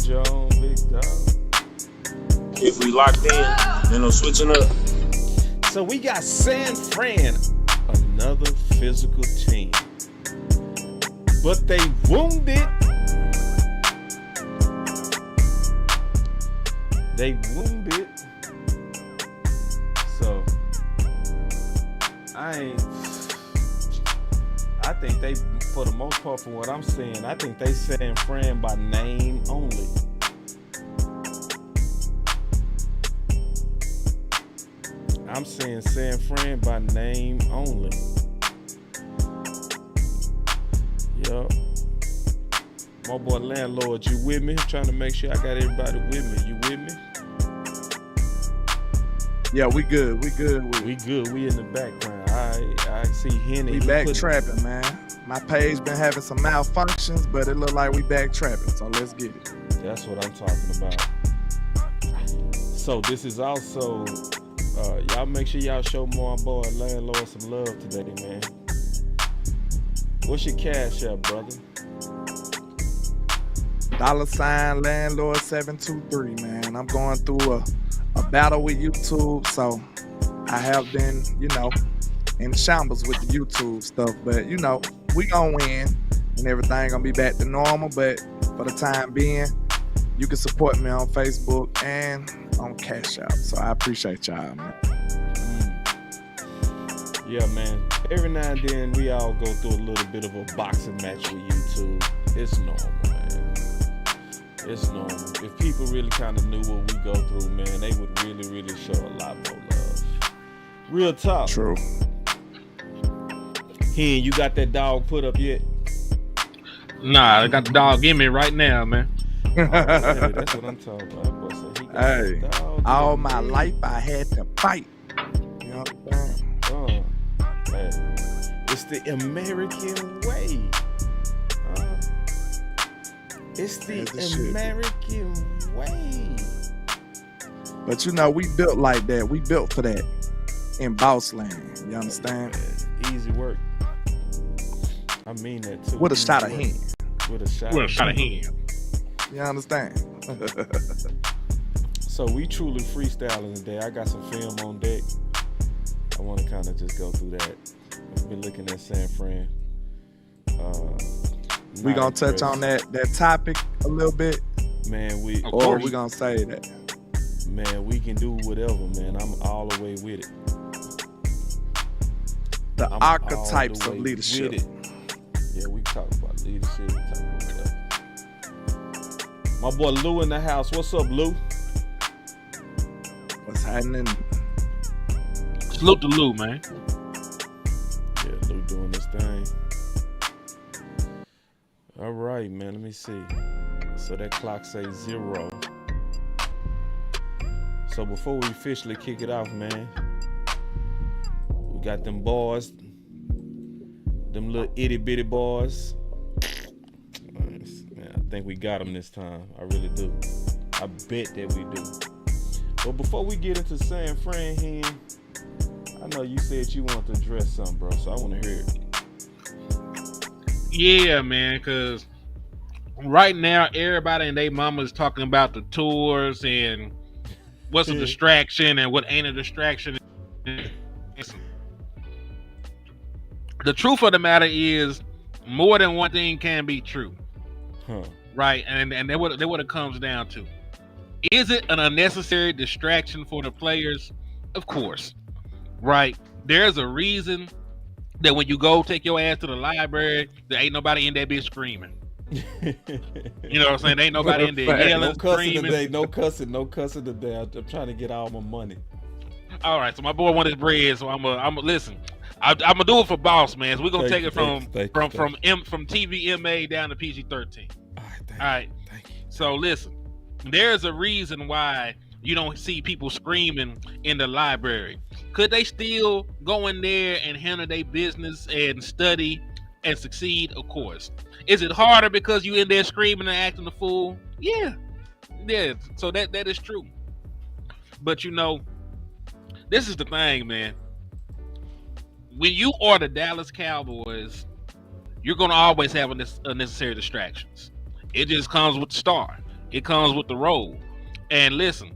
your own big dog. If we locked in, no switching up. So we got San Fran, another physical team. But they wounded. So I think they, for the most part, from what I'm saying, I think they San Fran by name only. I'm saying San Fran by name only. Yup. My boy Landlord, you with me? Trying to make sure I got everybody with me. You with me? Yeah, we good. We good. We in the background. I see Henny. We back trapping, man. My page been having some malfunctions, but it look like we back trapping. So let's get it. That's what I'm talking about. So this is also, y'all make sure y'all show my boy Landlord some love today, man. What's your cash app, brother? $ Landlord 723, man. I'm going through a battle with YouTube, so I have been, in shambles with the YouTube stuff, but we gonna win and everything gonna be back to normal. But for the time being, you can support me on Facebook and on CashApp, so I appreciate y'all, man. Yeah, man. Every now and then we all go through a little bit of a boxing match with YouTube. It's normal, man. It's normal. If people really kind of knew what we go through, man, they would really, really show a lot more love. Real talk. True. Hen, you got that dog put up yet? Nah, I got the dog in me right now, man. Oh, yeah, that's what I'm talking about. Hey, all my life I had to fight. You know what I'm saying? Hey, it's the American way. It's the American way. But we built like that. We built for that in boss land. You understand? Easy work. I mean that too. With a shot of hand. With a shot of hand. You understand? So we truly freestyling today. I got some film on deck. I want to kind of just go through that. I've been looking at San Fran. We gonna touch on that topic a little bit, man. We gonna say that, man. We can do whatever, man. I'm all the way with it. The archetypes of leadership. Yeah, we talk about leadership. We talk about that. My boy Lou in the house. What's up, Lou? What's happening? Salute to Lou, man. Yeah, Lou doing this thing. All right, man, let me see. So that clock says 0. So before we officially kick it off, man, we got them boys, them little itty bitty boys. Man, I think we got them this time. I really do. I bet that we do. But before we get into San Fran here, I know you said you want to address something, bro, so I want to hear it. Yeah, man, because right now everybody and their mama is talking about the tours and what's a distraction and what ain't a distraction. The truth of the matter is more than one thing can be true. Right? And that what it comes down to. Is it an unnecessary distraction for the players? Of course. Right? There's a reason that when you go take your ass to the library, there ain't nobody in that bitch screaming. You know what I'm saying? There ain't nobody in there yelling, screaming. No cussing today. I'm trying to get all my money. All right, so my boy want his bread, so I'm listen. I'm gonna do it for boss, man. So we're gonna take it from TVMA down to PG-13. All right. Thank you. So listen, there's a reason why you don't see people screaming in the library. Could they still go in there and handle their business and study and succeed? Of course. Is it harder because you in there screaming and acting a fool? Yeah. So that is true. But this is the thing, man. When you are the Dallas Cowboys, you're gonna always have unnecessary distractions. It just comes with the star. It comes with the role. And listen,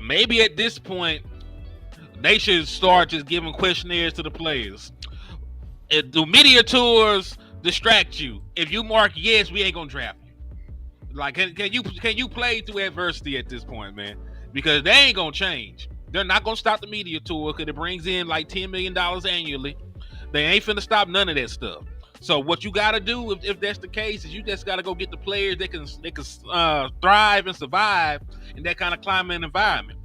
maybe at this point, they should start just giving questionnaires to the players. Do media tours distract you? If you mark yes, we ain't gonna draft you. Like, can you play through adversity at this point, man? Because they ain't gonna change. They're not gonna stop the media tour because it brings in like $10 million annually. They ain't finna stop none of that stuff. So what you gotta do, if that's the case, is you just gotta go get the players that can thrive and survive in that kind of climate and environment.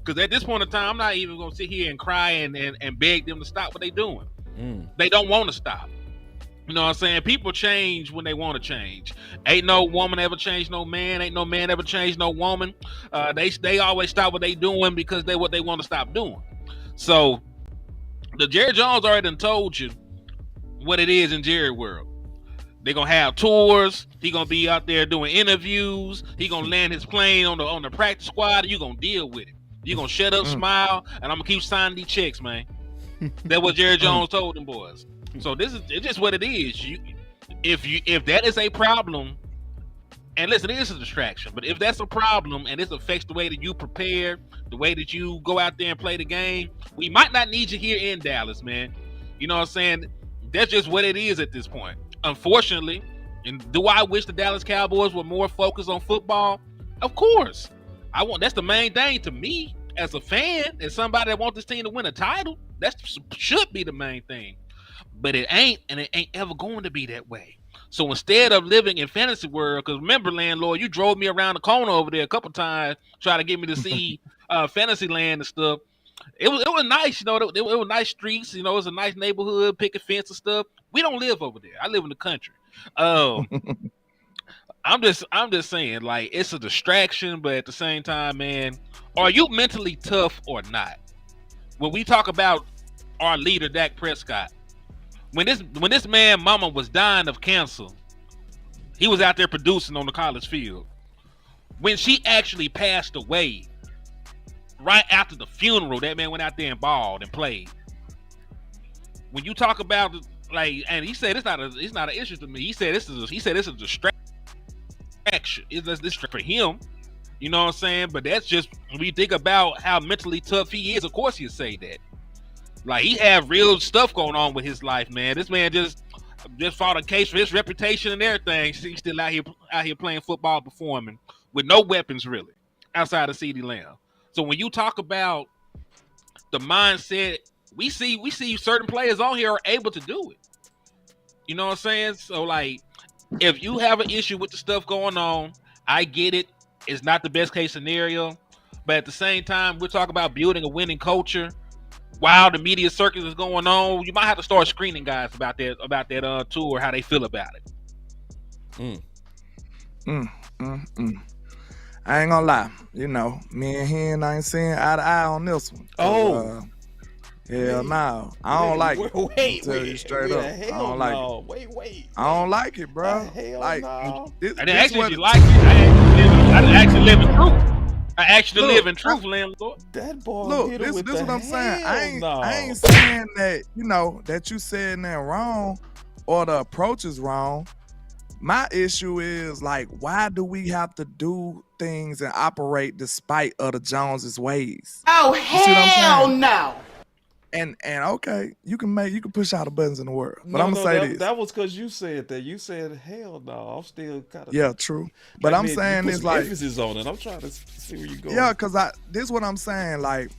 Because at this point in time, I'm not even gonna sit here and cry and beg them to stop what they're doing. They don't want to stop. You know what I'm saying? People change when they want to change. Ain't no woman ever changed no man. Ain't no man ever changed no woman. They always stop what they doing because they what they want to stop doing. So the Jerry Jones already done told you what it is in Jerry world. They're gonna have tours. He gonna be out there doing interviews. He gonna land his plane on the practice squad. And you gonna deal with it. You gonna shut up, smile, and I'm gonna keep signing these checks, man. That's what Jerry Jones told them boys. So it's just what it is. If that is a problem, and listen, it is a distraction, but if that's a problem and this affects the way that you prepare, the way that you go out there and play the game, we might not need you here in Dallas, man. You know what I'm saying? That's just what it is at this point. Unfortunately, and do I wish the Dallas Cowboys were more focused on football? Of course. That's the main thing to me as a fan, as somebody that wants this team to win a title. That should be the main thing. But it ain't, and it ain't ever going to be that way. So instead of living in fantasy world, because remember, landlord, you drove me around the corner over there a couple times trying to get me to see fantasy land and stuff. It was nice, you know. It was nice streets, you know. It was a nice neighborhood, picket fence and stuff. We don't live over there. I live in the country. I'm just saying, like, it's a distraction, but at the same time, man, are you mentally tough or not? When we talk about our leader, Dak Prescott, when this man mama was dying of cancer, he was out there producing on the college field. When she actually passed away, right after the funeral, that man went out there and balled and played. When you talk about, like, and he said it's not an issue to me. He said this is a distraction. It's this for him. You know what I'm saying? But that's just, when we think about how mentally tough he is, of course he'll say that. Like, he have real stuff going on with his life, man. This man just fought a case for his reputation and everything. He's still out here playing football, performing with no weapons really outside of CeeDee Lamb. So when you talk about the mindset, we see certain players on here are able to do it. You know what I'm saying? So, like, if you have an issue with the stuff going on, I get it. It's not the best case scenario, but at the same time, we're talking about building a winning culture. While the media circus is going on, you might have to start screening guys about that tour, how they feel about it. I ain't gonna lie, you know, me and him ain't seeing eye to eye on this one. Hell no, I don't like it. Wait, tell you straight up, I don't like it. Wait. I don't like it, bro. Hell Like, no. I didn't actually like it. I actually live in truth. I actually live in truth, landlord. That boy. Look, hit this him with what the I'm saying. hell I ain't saying that, you know, that you said that wrong or the approach is wrong. My issue is, like, why do we have to do things and operate despite of the Joneses' ways? Oh, hell no. And okay, you can push out the buttons in the world. But I'm gonna say this. That was because you said that. You said hell no. I'm still kind of, yeah, true. But I'm saying this, like, emphasis on it. I'm trying to see where you go. Yeah, because this is what I'm saying. Like,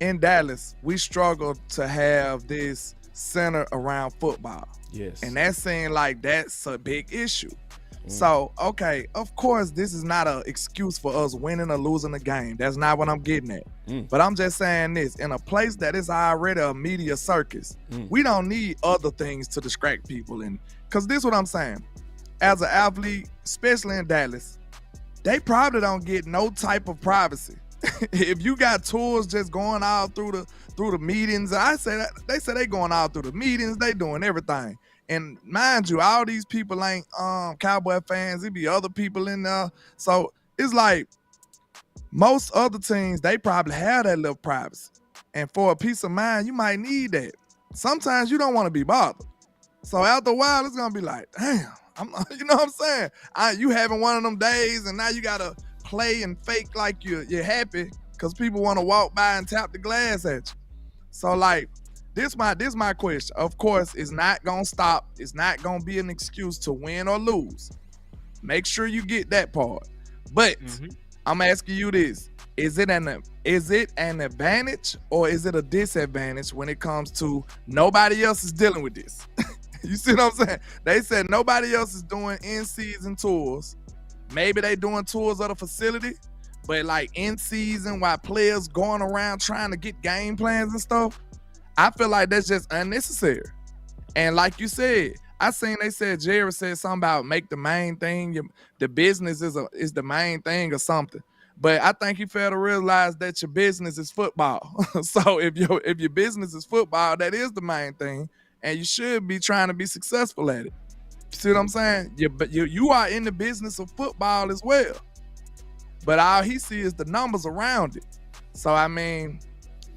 in Dallas, we struggle to have this center around football. Yes. And that seems like that's a big issue. So, okay, of course, this is not an excuse for us winning or losing the game. That's not what I'm getting at. But I'm just saying this, in a place that is already a media circus, we don't need other things to distract people. And because this is what I'm saying. As an athlete, especially in Dallas, they probably don't get no type of privacy. If you got tours just going out through the meetings, I say that they say they going out through the meetings, they doing everything. And mind you, all these people ain't Cowboy fans. It be other people in there. So it's like most other teams, they probably have that little privacy. And for a peace of mind, you might need that. Sometimes you don't want to be bothered. So after a while, it's going to be like, damn, You know what I'm saying? You having one of them days, and now you gotta play and fake like you're happy because people want to walk by and tap the glass at you. So like, this my question. Of course, it's not gonna stop. It's not gonna be an excuse to win or lose. Make sure you get that part. But I'm asking you this: is it an advantage or is it a disadvantage when it comes to nobody else is dealing with this? You see what I'm saying? They said nobody else is doing in-season tours. Maybe they doing tours of the facility, but like in-season while players going around trying to get game plans and stuff, I feel like that's just unnecessary. And like you said, they said Jerry said something about make the main thing, the business is the main thing or something. But I think you fail to realize that your business is football. So if your business is football, that is the main thing. And you should be trying to be successful at it. You see what I'm saying? But you are in the business of football as well. But all he sees is the numbers around it. So, I mean,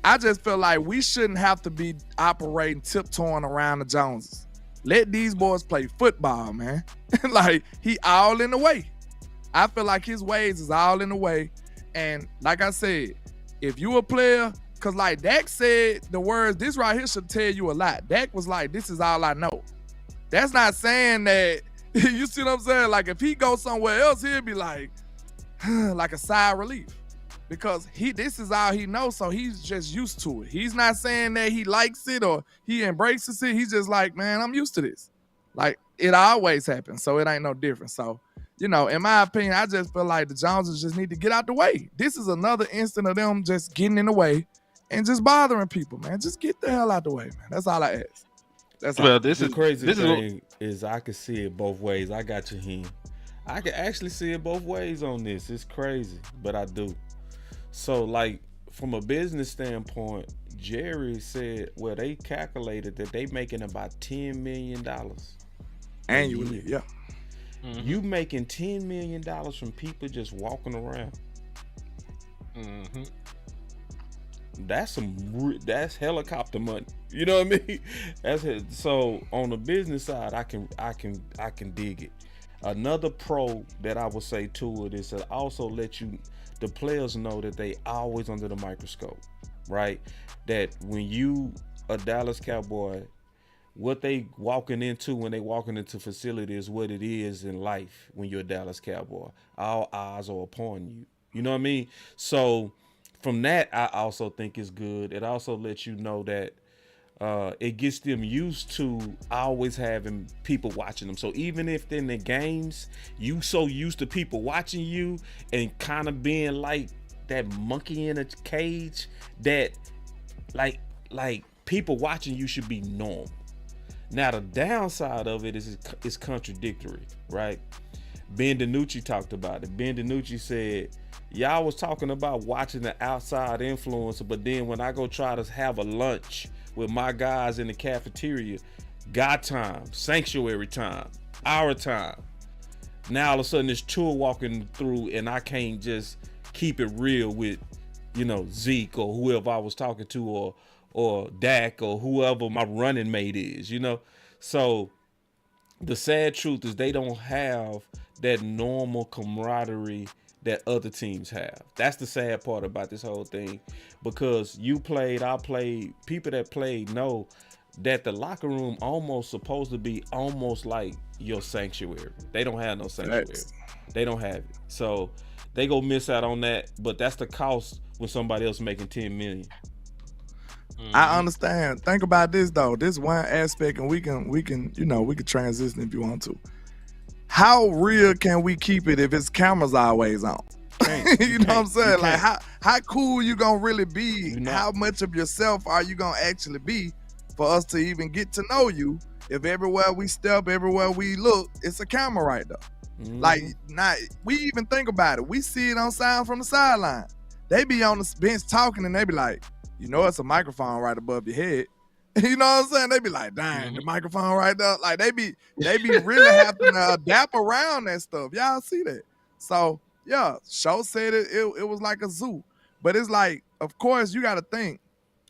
I just feel like we shouldn't have to be operating tiptoeing around the Joneses. Let these boys play football, man. Like, he all in the way. I feel like his ways is all in the way. And like I said, if you a player... Because like Dak said the words, this right here should tell you a lot. Dak was like, this is all I know. That's not saying that, you see what I'm saying? Like if he goes somewhere else, he'll be like a sigh of relief. Because this is all he knows, so he's just used to it. He's not saying that he likes it or he embraces it. He's just like, man, I'm used to this. Like it always happens, so it ain't no different. So, you know, in my opinion, I just feel like the Joneses just need to get out the way. This is another instant of them just getting in the way and just bothering people, man. Just get the hell out the way, man. That's all I ask. That's all. Well, this is crazy. Is I can see it both ways. I got you, Henny. I can actually see it both ways on this. It's crazy, but I do. So, like, from a business standpoint, Jerry said, well, they calculated that they making about $10 million annually. Yeah. Mm-hmm. You making $10 million from people just walking around. Mm-hmm. That's helicopter money. You know what I mean? That's it. So on the business side, I can dig it. Another pro that I would say to it is to also let the players know that they always under the microscope, right? That when you a Dallas Cowboy, what they walking into when they walking into facility is what it is in life when you're a Dallas Cowboy. All eyes are upon you. You know what I mean? So from that, I also think it's good. It also lets you know that it gets them used to always having people watching them. So even if in the games, you so used to people watching you and kind of being like that monkey in a cage, that like people watching you should be normal. Now the downside of it is contradictory, right? Ben DiNucci talked about it. Ben DiNucci said, y'all was talking about watching the outside influencer, but then when I go try to have a lunch with my guys in the cafeteria, God time, sanctuary time, our time. Now all of a sudden this tour walking through and I can't just keep it real with, you know, Zeke or whoever I was talking to or Dak or whoever my running mate is, you know? So the sad truth is they don't have that normal camaraderie that other teams have. That's the sad part about this whole thing, because you played, I played, people that played know that the locker room almost supposed to be almost like your sanctuary. They don't have no sanctuary. They don't have it. So they go miss out on that, but that's the cost when somebody else making 10 million. I understand. Think about this though. This one aspect, and we can transition if you want to. How real can we keep it if it's cameras always on? You know what I'm saying? Like how cool you gonna really be? How much of yourself are you gonna actually be for us to even get to know you? If everywhere we step, everywhere we look, it's a camera right there. Like, not we even think about it. We see it on sound from the sideline. They be on the bench talking and they be like, you know, it's a microphone right above your head. You know what I'm saying? They be like, dang, the microphone right there. Like they be really having to adapt around that stuff. Y'all see that? So yeah, Show said it was like a zoo. But it's like, of course, you got to think,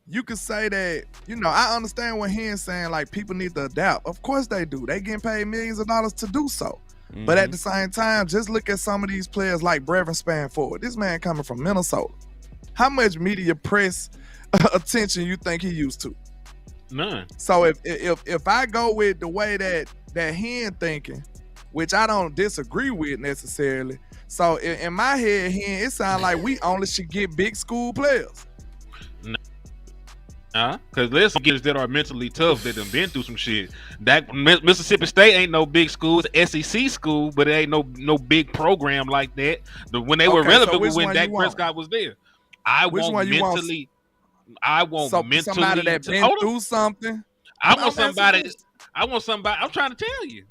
you could say that, I understand what Hen's saying, like people need to adapt. Of course they do. They getting paid millions of dollars to do so. Mm-hmm. But at the same time, just look at some of these players like Brevin Spanford. This man coming from Minnesota. How much media press attention you think he used to? None. So if I go with the way that Hen thinking, which I don't disagree with necessarily. So in my head, Hen, it sounds like we only should get big school players. Because there's some kids that are mentally tough that done been through some shit. That Mississippi State ain't no big school, it's SEC school, but it ain't no big program like that. When they were relevant when Dak Prescott was there. I want mentally. Somebody that been through something. I want somebody. I'm trying to tell you.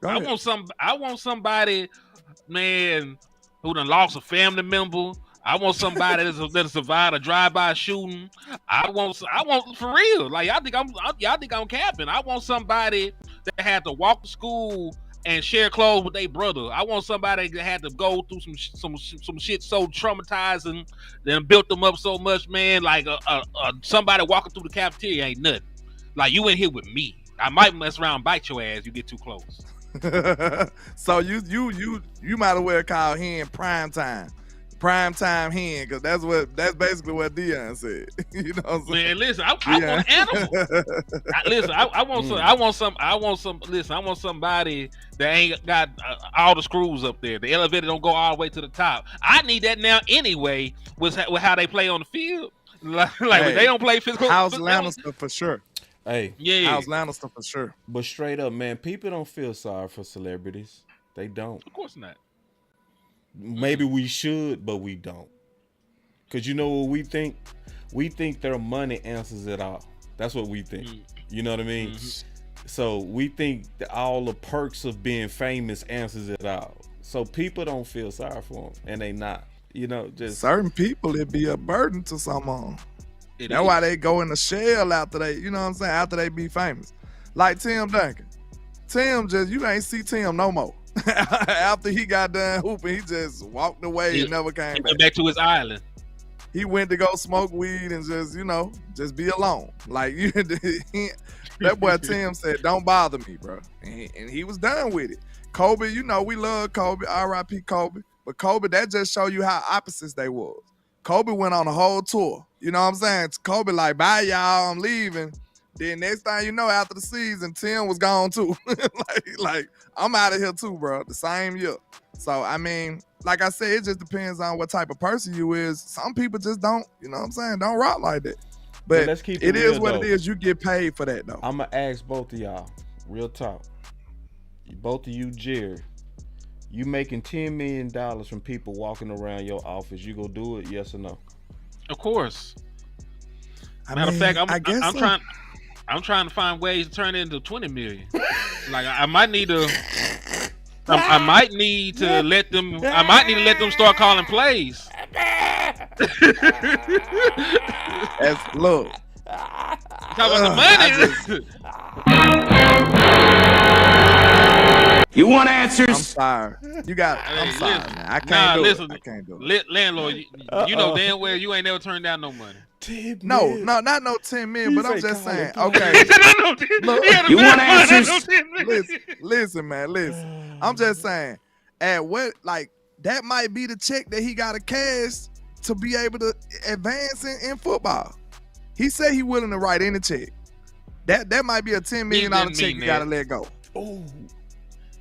I want somebody, man, who done lost a family member. I want somebody that survived a drive-by shooting. I want for real. Like y'all think I'm capping. I want somebody that had to walk to school and share clothes with their brother. I want somebody that had to go through some shit so traumatizing that built them up so much, man. Like somebody walking through the cafeteria ain't nothing. Like you in here with me. I might mess around and bite your ass. You get too close. So you might as well call him prime time Hen, because that's basically what Deion said. You know what I'm saying? Man, listen, I want animals. I want somebody that ain't got all the screws up there. The elevator don't go all the way to the top. I need that now anyway. With how they play on the field, like when they don't play physical. House Lannister for sure. Hey, yeah, House Lannister for sure. But straight up, man, people don't feel sorry for celebrities. They don't. Of course not. Maybe we should, but we don't. Because you know what we think? We think their money answers it all. That's what we think. You know what I mean? Mm-hmm. So we think that all the perks of being famous answers it all. So people don't feel sorry for them, and they not. You know, just certain people, it be a burden to someone. That's why they go in the shell after they, you know what I'm saying, after they be famous. Like Tim Duncan. You ain't see Tim no more. After he got done hooping, he just walked away and never came back. He went back to his island. He went to go smoke weed and just be alone. Like that boy Tim said, "Don't bother me, bro," and he was done with it. Kobe, we love Kobe, R.I.P. Kobe, but Kobe, that just show you how opposites they was. Kobe went on a whole tour. You know what I'm saying? Kobe like, "Bye y'all, I'm leaving." Then next thing you know, after the season, Tim was gone too. like I'm out of here too, bro. The same year. So I mean, like I said, it just depends on what type of person you is. Some people just don't, you know what I'm saying, don't rock like that. But let's keep it real, is what though. it is. You get paid for that though. I'm gonna ask both of y'all, real talk. Both of you, Jerry, you making $10 million from people walking around your office. You gonna do it? Yes or no? Of course. Matter of fact, I'm trying to find ways to turn it into 20 million. Like I might need to let them start calling plays. Look. Talk about the money. You want answers? I'm sorry. I'm sorry, man. I can't do it. Landlord, you know damn well you ain't never turned down no money. No, not no 10 million, but I'm just saying, okay. Look, you want answers? Listen, man, listen. I'm just saying, at what, like, that might be the check that he got to cash to be able to advance in football. He said he willing to write any check. That might be a $10 million check you got to let go. Oh,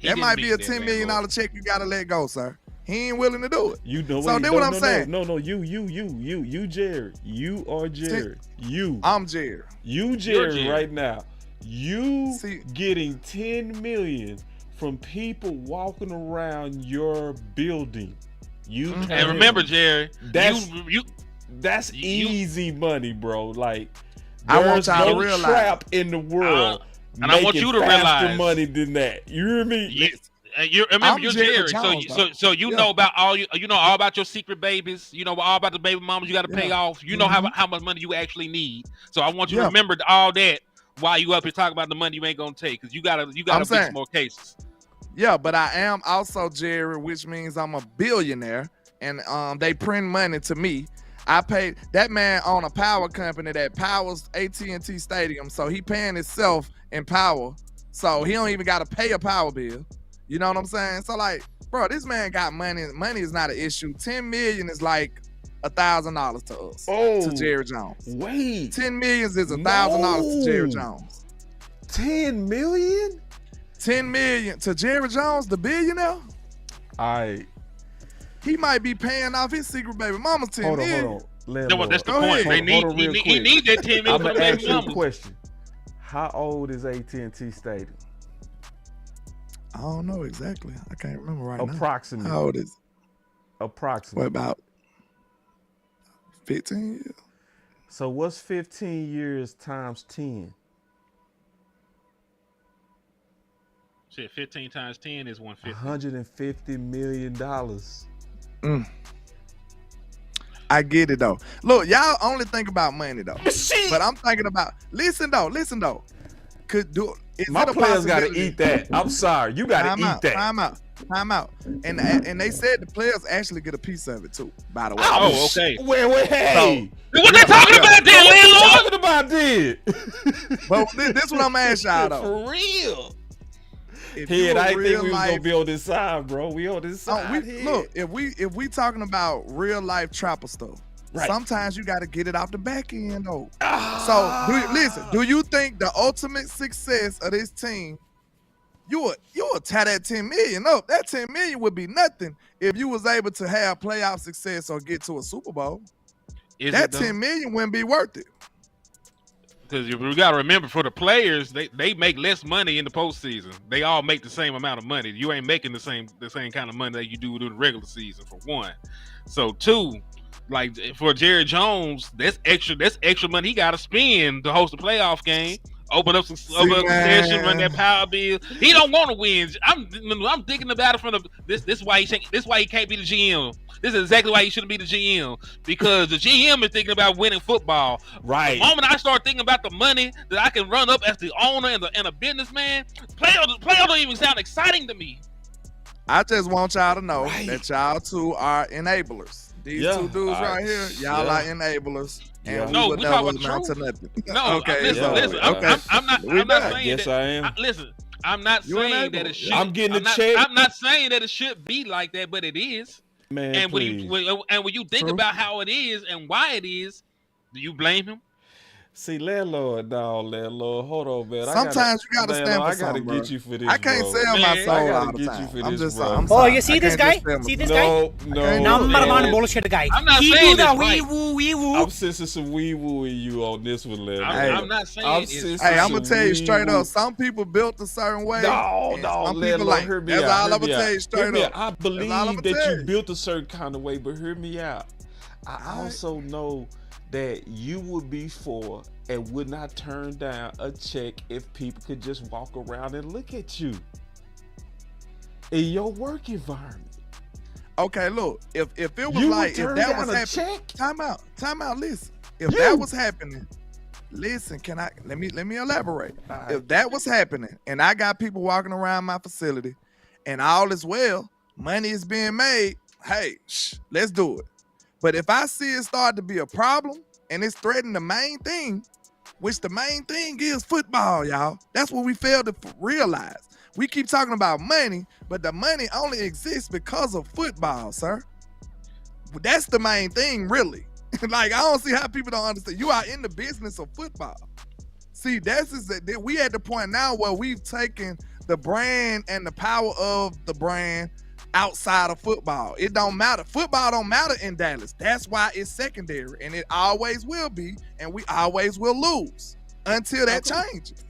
that might be a $10 million check you got to let go, sir. He ain't willing to do it. You know. So then what I'm saying? No, you, Jared. You are Jared. I'm Jared. You, Jared, right now. You getting $10 million from people walking around your building. And remember, Jared, that's easy money, bro. Like, I want y'all no to realize trap in the world. And I want you to realize money than that. You hear me? Yes. You're Jerry, so you know about all about your secret babies. You know all about the baby mamas you got to pay off. You know how much money you actually need. So I want you to remember all that while you up here talking about the money you ain't gonna take, because you gotta beat some more cases. Yeah, but I am also Jerry, which means I'm a billionaire, and they print money to me. I paid that man on a power company that powers AT&T Stadium, so he paying himself in power, so he don't even got to pay a power bill. You know what I'm saying? So like, bro, this man got money. Money is not an issue. $10 million is like $1,000 to us. To Jerry Jones. Wait, $10 million is $1,000 to Jerry Jones. $10 million? $10 million to Jerry Jones, the billionaire. He might be paying off his secret baby mama $10 million. Hold on. That's the point. They need he needs that $10 million. I'm gonna ask you a question. How old is AT&T Stadium? I don't know exactly. I can't remember right now. Approximately. How old is it? Approximately. What, about 15 years? So what's 15 years times 10? Shit, 15 times 10 is 150. $150 million. I get it though. Look, y'all only think about money though. But I'm thinking about listen though. My players gotta eat that. I'm sorry. You gotta eat that. Time out. And they said the players actually get a piece of it too, by the way. Oh, okay. Wait, hey. So, what they talking about then, landlord? Talking about this. But this what I'm asking y'all though. For real. If Head, I didn't think we was life, gonna be on this side, bro. We on this side. Look, if we talking about real life trapper stuff, right, sometimes you got to get it off the back end though. So do you think the ultimate success of this team, you would tie that 10 million up? That 10 million would be nothing if you was able to have playoff success or get to a Super Bowl. That 10 million wouldn't be worth it. Because we got to remember, for the players, they make less money in the postseason. They all make the same amount of money. You ain't making the same kind of money that you do during the regular season, for one. So two, like for Jerry Jones, that's extra money he got to spend to host a playoff game. Open up some session, run that power bill. He don't want to win. I'm thinking about it from this is why he can't be the GM. This is exactly why he shouldn't be the GM, because the GM is thinking about winning football. Right. The moment I start thinking about the money that I can run up as the owner and a businessman, playoffs don't even sound exciting to me. I just want y'all to know that y'all two are enablers. These two dudes right here, y'all are enablers. And we talk about the truth. No, okay. Listen. Okay. I'm not saying yes, that. I am. Listen, I'm not saying that it should. I'm getting a check. I'm not saying that it should be like that, but it is. Man, and please. when you think about how it is and why it is, do you blame him? See, landlord, hold on, man. Sometimes you gotta stand for something, bro. Get you for this. I can't sell my soul all the time. I'm just saying. Oh, you see this guy? See this guy? No. Number one bullshit guy. I'm not he saying do the this wee woo. I'm sensing some wee woo in you on this one, landlord. I'm not saying it's. Hey, I'm gonna tell you straight up. Some people built a certain way. No, some people like. That's all I'm gonna tell you straight up. I believe that you built a certain kind of way, but hear me out. I also know that you would be for and would not turn down a check if people could just walk around and look at you in your work environment. Okay, look, if it was like, if that was happening, time out, listen. If that was happening, listen, let me elaborate. Right. If that was happening and I got people walking around my facility and all is well, money is being made, hey, let's do it. But if I see it start to be a problem and it's threatening the main thing, which the main thing is football, y'all. That's what we fail to realize. We keep talking about money, but the money only exists because of football, sir. That's the main thing, really. Like, I don't see how people don't understand. You are in the business of football. See, we at the point now where we've taken the brand and the power of the brand outside of football. It don't matter. Football don't matter in Dallas. That's why it's secondary, and it always will be, and we always will lose until that changes.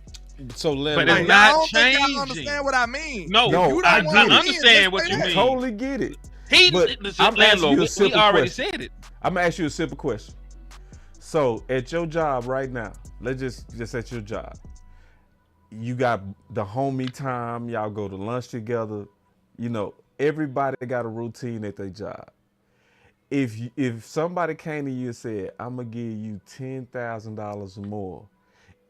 So but it's not changing. Y'all understand what I mean? No, I understand what you mean. Totally get it. I'm landlord. We already said it. I'm gonna ask you a simple question. So at your job right now, let's just at your job, you got the homie time. Y'all go to lunch together. You know, everybody got a routine at their job. If somebody came to you and said, I'm gonna give you $10,000 more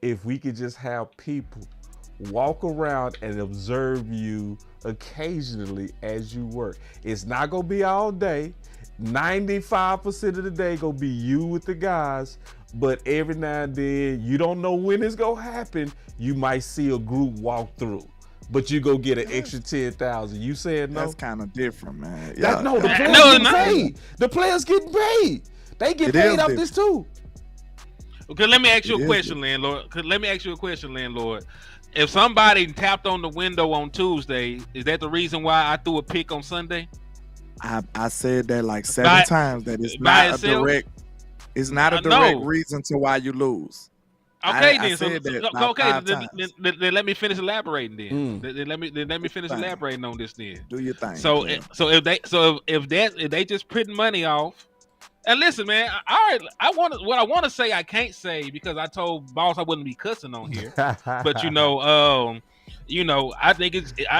if we could just have people walk around and observe you occasionally as you work. It's not gonna be all day. 95% of the day gonna be you with the guys, but every now and then, you don't know when it's gonna happen. You might see a group walk through, but you go get an extra 10,000. You said no? That's kind of different, man. Yeah, No, the players getting paid. The players getting paid. They get paid off this too. Okay, let me ask you a question, landlord. If somebody tapped on the window on Tuesday, is that the reason why I threw a pick on Sunday? I said that like 7 times. That it's not a direct. It's not a direct reason to why you lose. Okay, then let me finish elaborating. Then let me finish elaborating on this. Then do your thing. So if they just printing money off. And listen, man. What I want to say I can't say because I told Boss I wouldn't be cussing on here. But I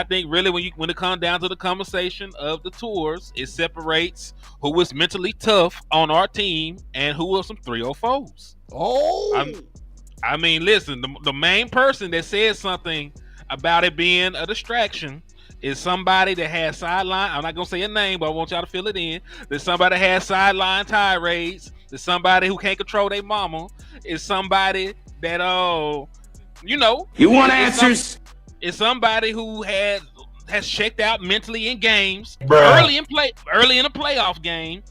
think really when it comes down to the conversation of the tours, it separates who is mentally tough on our team and who are some 304s. I mean, listen, the main person that said something about it being a distraction is somebody that has sideline. I'm not gonna say a name, but I want y'all to fill it in. There's somebody that has sideline tirades. There's somebody who can't control their mama. It's somebody that you want answers. It's somebody who has checked out mentally in games early in a playoff game.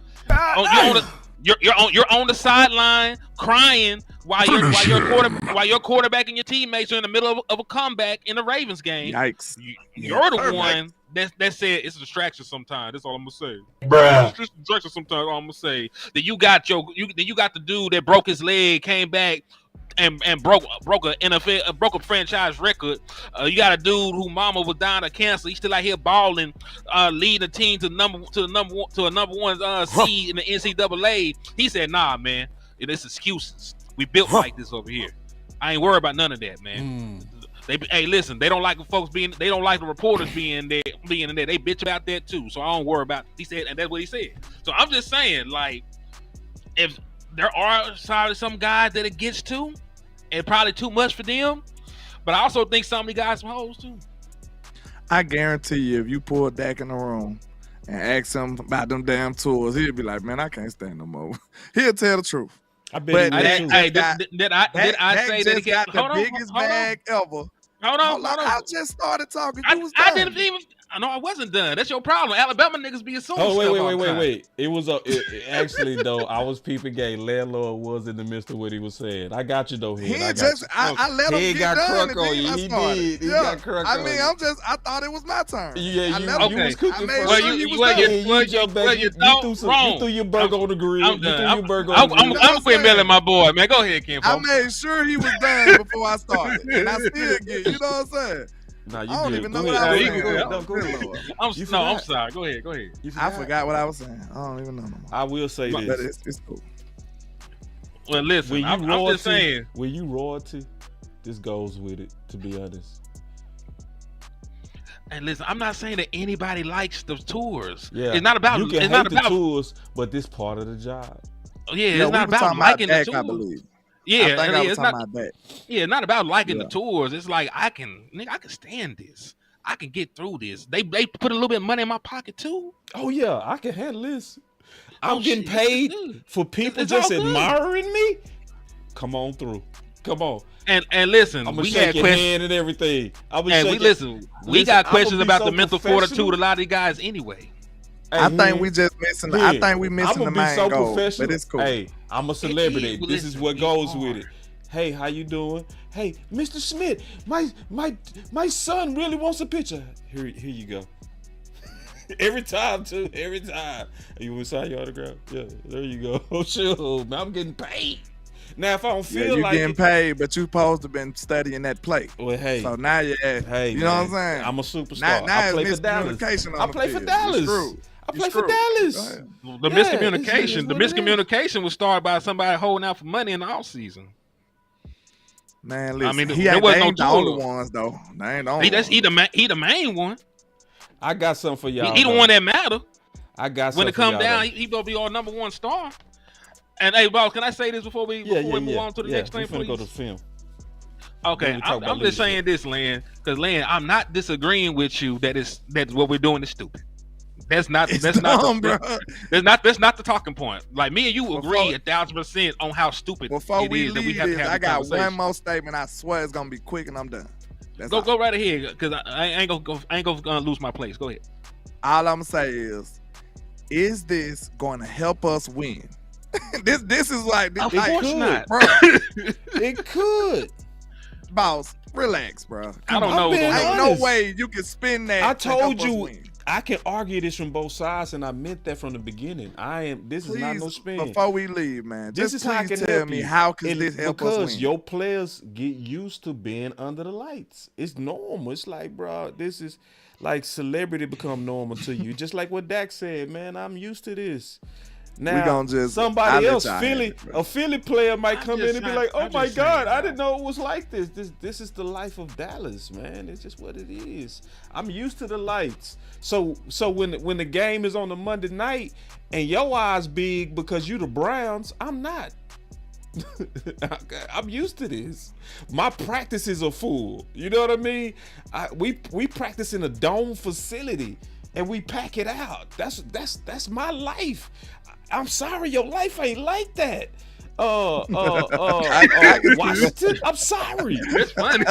You're on the sideline crying while your quarterback and your teammates are in the middle of a comeback in the Ravens game. Yikes! You're the one that said it's a distraction sometimes. That's all I'm gonna say. Bruh. It's just a distraction sometimes. All I'm gonna say that you got the dude that broke his leg, came back and broke a franchise record. You got a dude who mama was dying of cancer. He's still out here balling, leading the team to a number one seed in the NCAA. He said, "Nah, man, it's excuses. We built like this over here. I ain't worried about none of that, man." Listen, they don't like the reporters being there. They bitch about that too. So I don't worry about. He said, and that's what he said. So I'm just saying, like, if there are some guys that it gets to, and probably too much for them, but I also think some of the guys some hoes too. I guarantee you, if you pull Dak in the room and ask him about them damn tours, he'll be like, "Man, I can't stand no more." He'll tell the truth. I bet. Did I say that he got the biggest bag ever? Hold on. I just started talking. I didn't even. No, I wasn't done. That's your problem. Alabama niggas be assuming. Oh, wait. It was actually though. I was peeping game. Landlord was in the midst of what he was saying. I got you though. I let him get done. He did. He got crunk on you. I thought it was my turn. Yeah, you was cooking for you threw your burger on the grill. I'm gonna quit mailing my boy, man. Go ahead, Kim. I made sure he was done before I started, and I still get. You know what I'm saying? Nah, you I don't good. even know what I was saying. Go ahead. I'm sorry. Go ahead. I forgot what I was saying. I don't even know no more. I will say this. But it's cool. Well, listen, I'm just saying. When you royalty, this goes with it, to be honest. And listen, I'm not saying that anybody likes the tours. Yeah. It's not about you can hate the tours, but this part of the job. Yeah, it's not about liking the tours. I believe. Yeah, I think I was talking about that. Yeah, not about liking the tours. It's like I can stand this. I can get through this. They put a little bit of money in my pocket too. Oh yeah, I can handle this. I'm getting paid for people just admiring me. Come on through. Come on. And listen, I'm gonna shake your hand and everything. We got questions about the mental fortitude of a lot of these guys anyway. I think we just missing. I think we missing the main goal. But it's cool. Hey, I'm a celebrity. This is what goes with it. Hey, how you doing? Hey, Mr. Smith, my son really wants a picture. Here you go. Every time too. Every time. You want to sign your autograph? Yeah, there you go. Oh sure, man, I'm getting paid. Now, if I don't feel you're like getting paid, but you supposed to been studying that play. Well, hey. So now you're at, you know what I'm saying? I'm a superstar. Now I play for Dallas. I play for Dallas. I play for Dallas. The miscommunication was started by somebody holding out for money in the offseason. Man, listen, they ain't the only ones though. They ain't the only ones. He the main one. I got something for y'all. He the one that matter. I got when something it come for down, he gonna be our number one star. And hey, boss, can I say this before we move on to the next thing, please? Go to film. Okay, I'm just saying this, Len, because Len, I'm not disagreeing with you that what we're doing is stupid. That's not It's that's dumb, not bro. that's not the talking point. Like me and you agree 1,000% on how stupid Before it we is that we leave have to this, have I a got conversation. one more statement. I swear it's gonna be quick, and I'm done. That's all. Go right ahead, because I ain't gonna lose my place. Go ahead. All I'm gonna say is this going to help us win? this is like this, Of like, course not. bro. It could. Boss, relax, bro. I don't know. being Ain't honest. no way you can spin that. I to help told us you win. I can argue this from both sides, and I meant that from the beginning. This is not no Please, spin. before we leave, man, This just is how I please can tell help me you. how can And this help because us win? your players get used to being under the lights. It's normal. It's like, bro, this is like celebrity become normal to you. Just like what Dak said, man. I'm used to this. Now, gonna just- somebody I'll let else, y'all have Philly, it, bro. a Philly player might I'm come just in and be saying- like, "Oh I'm my just God, saying, I didn't know it was like this. This is the life of Dallas, man. It's just what it is. I'm used to the lights. So when the game is on the Monday night and your eyes big because you the Browns, I'm not. I'm used to this. My practices are full. You know what I mean? We practice in a dome facility and we pack it out. That's my life. I'm sorry, your life ain't like that. Washington, I'm sorry. It's funny.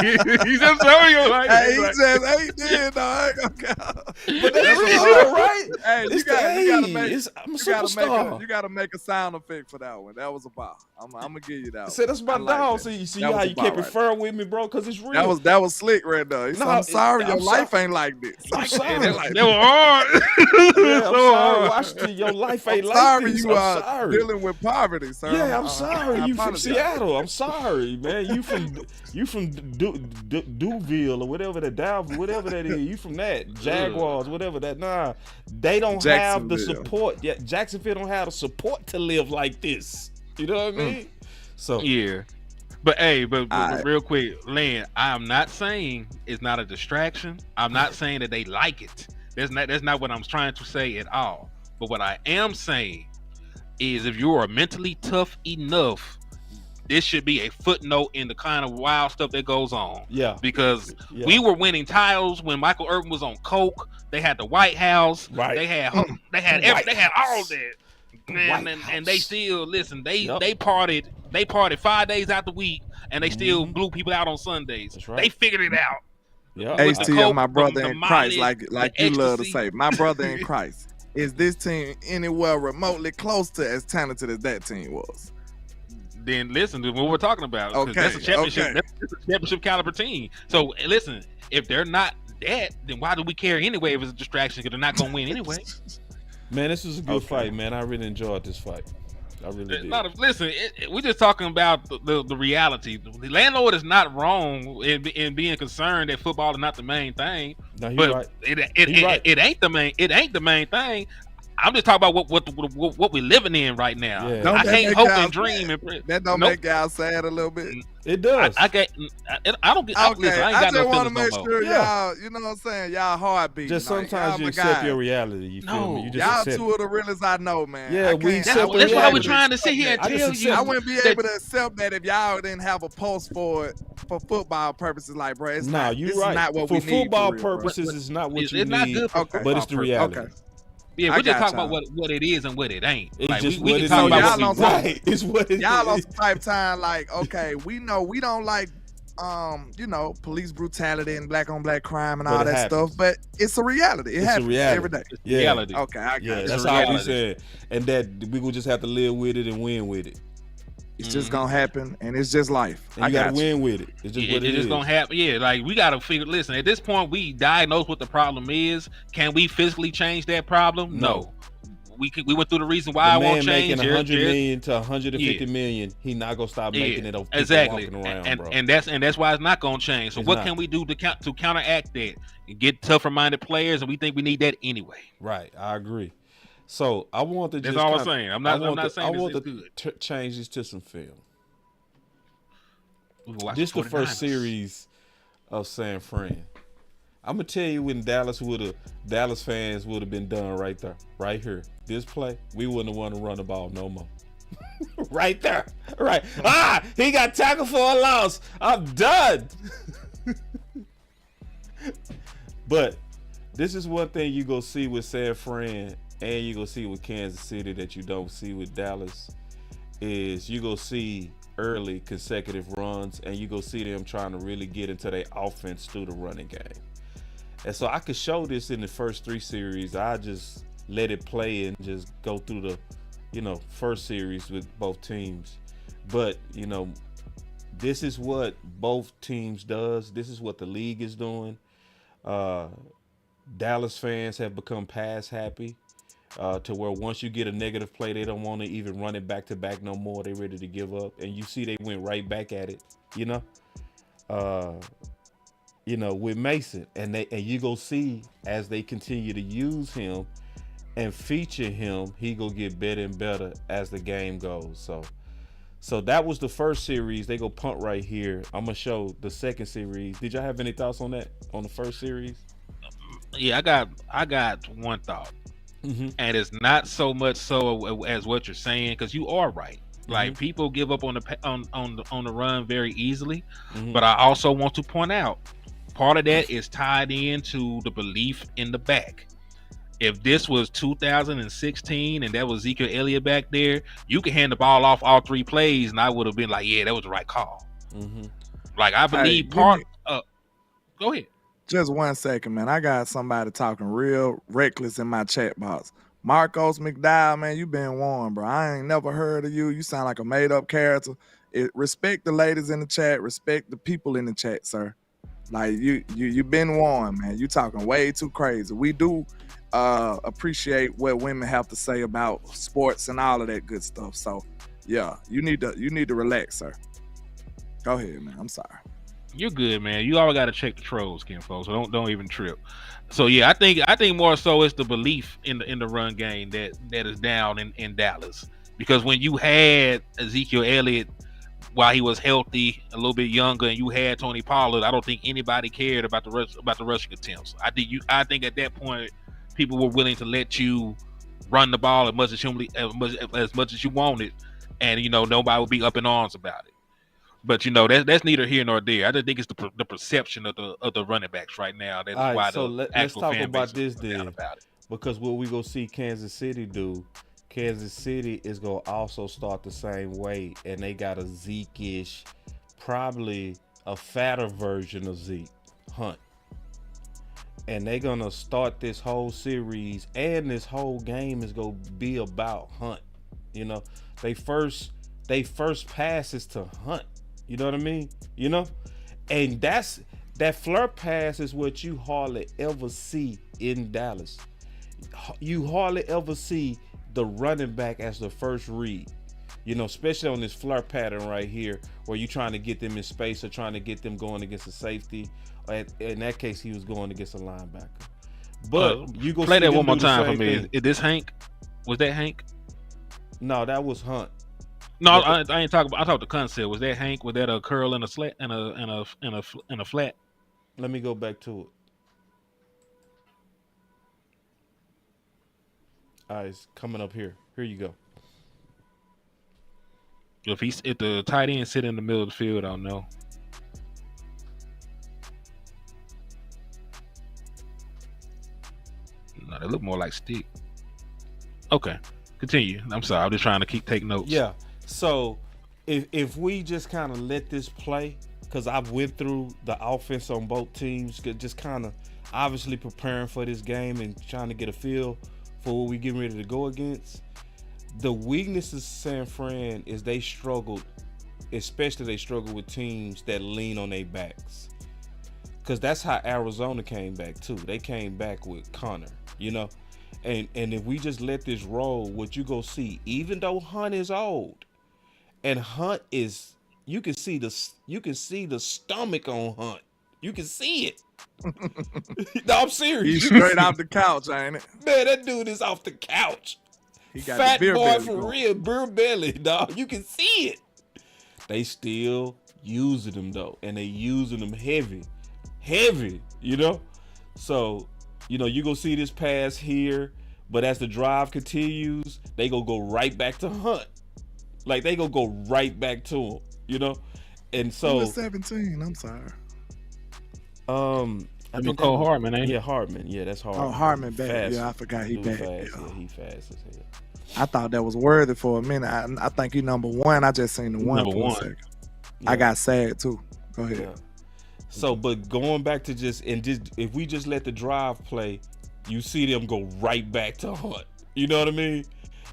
He's just showing you like, Hey, he just ain't did, dog. But that's real, right? Hey, you It's gotta make. I'm a You gotta superstar. you gotta make a sound effect for that one. That was a ball. I'm gonna give you that one. I said that's my I like dog. that. So you see That was how a you ball kept right referring with me, bro? Because it's real. That was slick right there. He said, No, I'm sorry, I'm your sorry. life ain't like this. I'm sorry. they were hard. Yeah, I'm So sorry, hard. Washington. Your life I'm ain't like sorry this. you I'm are sorry. dealing with poverty, sir. Yeah, I'm sorry. I You from apologize. Seattle. I'm sorry, man. You from Duville or whatever that Dalville, whatever that is. You from that Jaguars, whatever that. Nah, they don't have the Jacksonville. support. Yeah, Jacksonville don't have the support to live like this. You know what I mean? So Yeah. But hey, but Alright. real quick, Len, I'm not saying it's not a distraction. I'm not saying that they like it. That's not what I'm trying to say at all. But what I am saying is if you are mentally tough enough, this should be a footnote in the kind of wild stuff that goes on. yeah, Because yeah. we were winning titles when Michael Irvin was on coke. They had the White House. Right. They had White they had all House. that. White And they House. still listen. They Yup. they partied 5 days out the week, and they still blew people out on Sundays. That's right. They figured it out. yeah. With the HTM, coke, my brother the in Christ, mileage, like the you love to ecstasy. say, my brother in Christ. Is this team anywhere remotely close to as talented as that team was? Then listen to what we're talking about. 'cause Okay, that's a championship. okay. That's a championship caliber team. So listen, if they're not that, then why do we care anyway? If it's a distraction, because they're not going to win anyway. Man, this was a good Okay. fight, man. I really enjoyed this fight. I really did. Listen, we're just talking about the reality. The landlord is not wrong in being concerned that football is not the main thing, No, he's but right. it right. ain't the main. It ain't the main thing. I'm just talking about what we're living in right now. Yeah. Don't I that can't make hope y'all and dream. That don't Nope. make y'all sad a little bit. It does. I don't get. Okay, Listen, I ain't I got just no want to feelings make no more. sure Yeah. y'all, you know what I'm saying, y'all heartbeat. Just like, sometimes y'all you my accept guys. your reality. You feel No. me? You just Y'all accept two it. of the realest I know, man. Yeah, I we can't- accept That's why we're reality. trying to sit here and I just tell you. accept I wouldn't be that- able to accept that if y'all didn't have a post for it for football purposes. Like, bro, it's Nah, not. you This right. is not what for we need football for real, bro. purposes, it's not what It's you not need. good for Okay. But it's the reality. Okay. Yeah, I we're just got talking y'all. about what it is and what it ain't. It's Like, just we what can it talk is. about y'all what we don't- want. Right. It's what it Y'all on is. some type time like, okay, we know we don't like police brutality and black on black crime and But all it that happens. stuff, but it's a reality. It It's a happens reality. every day. Yeah. Reality. Okay, I got Yeah, it. that's a all we reality. said. And that we will just have to live with it and win with it. It's just gonna happen, and it's just life. And I you got gotta win with it. It's just what It's it just is. gonna happen. Yeah, like we gotta figure. Listen, at this point, we diagnose what the problem is. Can we physically change that problem? No. We went through the reason why The I man won't change. making 100 million to 150 million, he not gonna stop making it of people exactly. walking around, and, bro. and that's why it's not gonna change. So It's what not. can we do to counteract that? Get tougher minded players, and we think we need that anyway. Right, I agree. So I want to That's just all I'm kinda- saying. I'm not saying I this want is to good. change this to some film. We can watch This the 49ers. first series of San Fran. I'm gonna tell you when Dallas fans would have been done right there, right here. This play, we wouldn't have want to run the ball no more. Right there, right. He got tackled for a loss. I'm done. But this is one thing you go see with San Fran and you go see with Kansas City that you don't see with Dallas is you go see early consecutive runs and you go see them trying to really get into their offense through the running game. And so I could show this in the first 3 series. I just let it play and just go through the, first series with both teams. But, this is what both teams does. This is what the league is doing. Dallas fans have become pass happy to where once you get a negative play, they don't want to even run it back to back no more. They're ready to give up. And you see they went right back at it, with Mason. And you go see as they continue to use him and feature him, he go get better and better as the game goes. So that was the first series. They go punt right here. I'm gonna show the second series. Did y'all have any thoughts on that on the first series? Yeah, I got one thought, and it's not so much so as what you're saying, because you are right. Like people give up on the run very easily, but I also want to point out part of that is tied into the belief in the back. If this was 2016 and that was Ezekiel Elliott back there, you could hand the ball off all 3 plays, and I would have been like, yeah, that was the right call. Like I believe go ahead. Just 1 second, man. I got somebody talking real reckless in my chat box. Marcos McDowell, man, you been warned, bro. I ain't never heard of you. You sound like a made-up character. Respect the ladies in the chat. Respect the people in the chat, sir. Like you been warned, man. You talking way too crazy. We do appreciate what women have to say about sports and all of that good stuff. So yeah, you need to relax, sir. Go ahead, man. I'm sorry. You're good, man. You always got to check the trolls, Ken, folks. So don't even trip. So yeah, I think more so it's the belief in the run game that is down in Dallas, because when you had Ezekiel Elliott while he was healthy, a little bit younger, and you had Tony Pollard, I don't think anybody cared about the rushing attempts. I think at that point people were willing to let you run the ball as much as you wanted, and nobody would be up in arms about it. But that's neither here nor there. I just think it's the perception of the running backs right now. That's all right, why so let's talk about this then, because what we gonna see Kansas City do. Kansas City is gonna also start the same way, and they got a Zeke-ish, probably a fatter version of Zeke, Hunt, and they're gonna start this whole series, and this whole game is gonna be about Hunt. They first pass is to Hunt. You know what I mean? And that flirt pass is what you hardly ever see in Dallas. You hardly ever see the running back as the first read, especially on this flirt pattern right here, where you're trying to get them in space or trying to get them going against a safety. In that case, he was going against a linebacker. But you go play that one more time for me. Is this Hank? Was that Hank? No, that was Hunt. No, I ain't talking about. I talked the concept. Was that Hank? Was that a curl and a slat and a flat? Let me go back to it. All right, it's coming up here. Here you go. If the tight end sit in the middle of the field, I don't know. No, they look more like stick. Okay, continue. I'm sorry. I'm just trying to take notes. Yeah. So if we just kind of let this play, because I've went through the offense on both teams, just kind of obviously preparing for this game and trying to get a feel for what we getting ready to go against. The weaknesses of San Fran is they struggled, especially they struggle with teams that lean on their backs. Because that's how Arizona came back too. They came back with Connor, And if we just let this roll, what you go see, even though Hunt is old, and Hunt is, you can see the stomach on Hunt. You can see it. No, I'm serious. He's straight off the couch, ain't it? Man, that dude is off the couch. He got fat the beer boy belly for going. real, beer belly, dog. You can see it. They still using them though, and they using them heavy, So, you gonna see this pass here, but as the drive continues, they gonna go right back to Hunt. Like they gonna go right back to him, And so 17. I'm sorry. I think McCole Hardman, ain't it? Yeah, Hardman. Yeah, that's Hardman. Oh, Hardman back. Fast. Yeah, I forgot he back. Fast. Yeah. Yeah, he fast as hell. I thought that was worthy for a minute. I think he number one. I just seen the one Number for one. a second. Yeah. I got sad too. Go ahead. Yeah. So, but going back to if we just let the drive play, you see them go right back to Hunt. You know what I mean?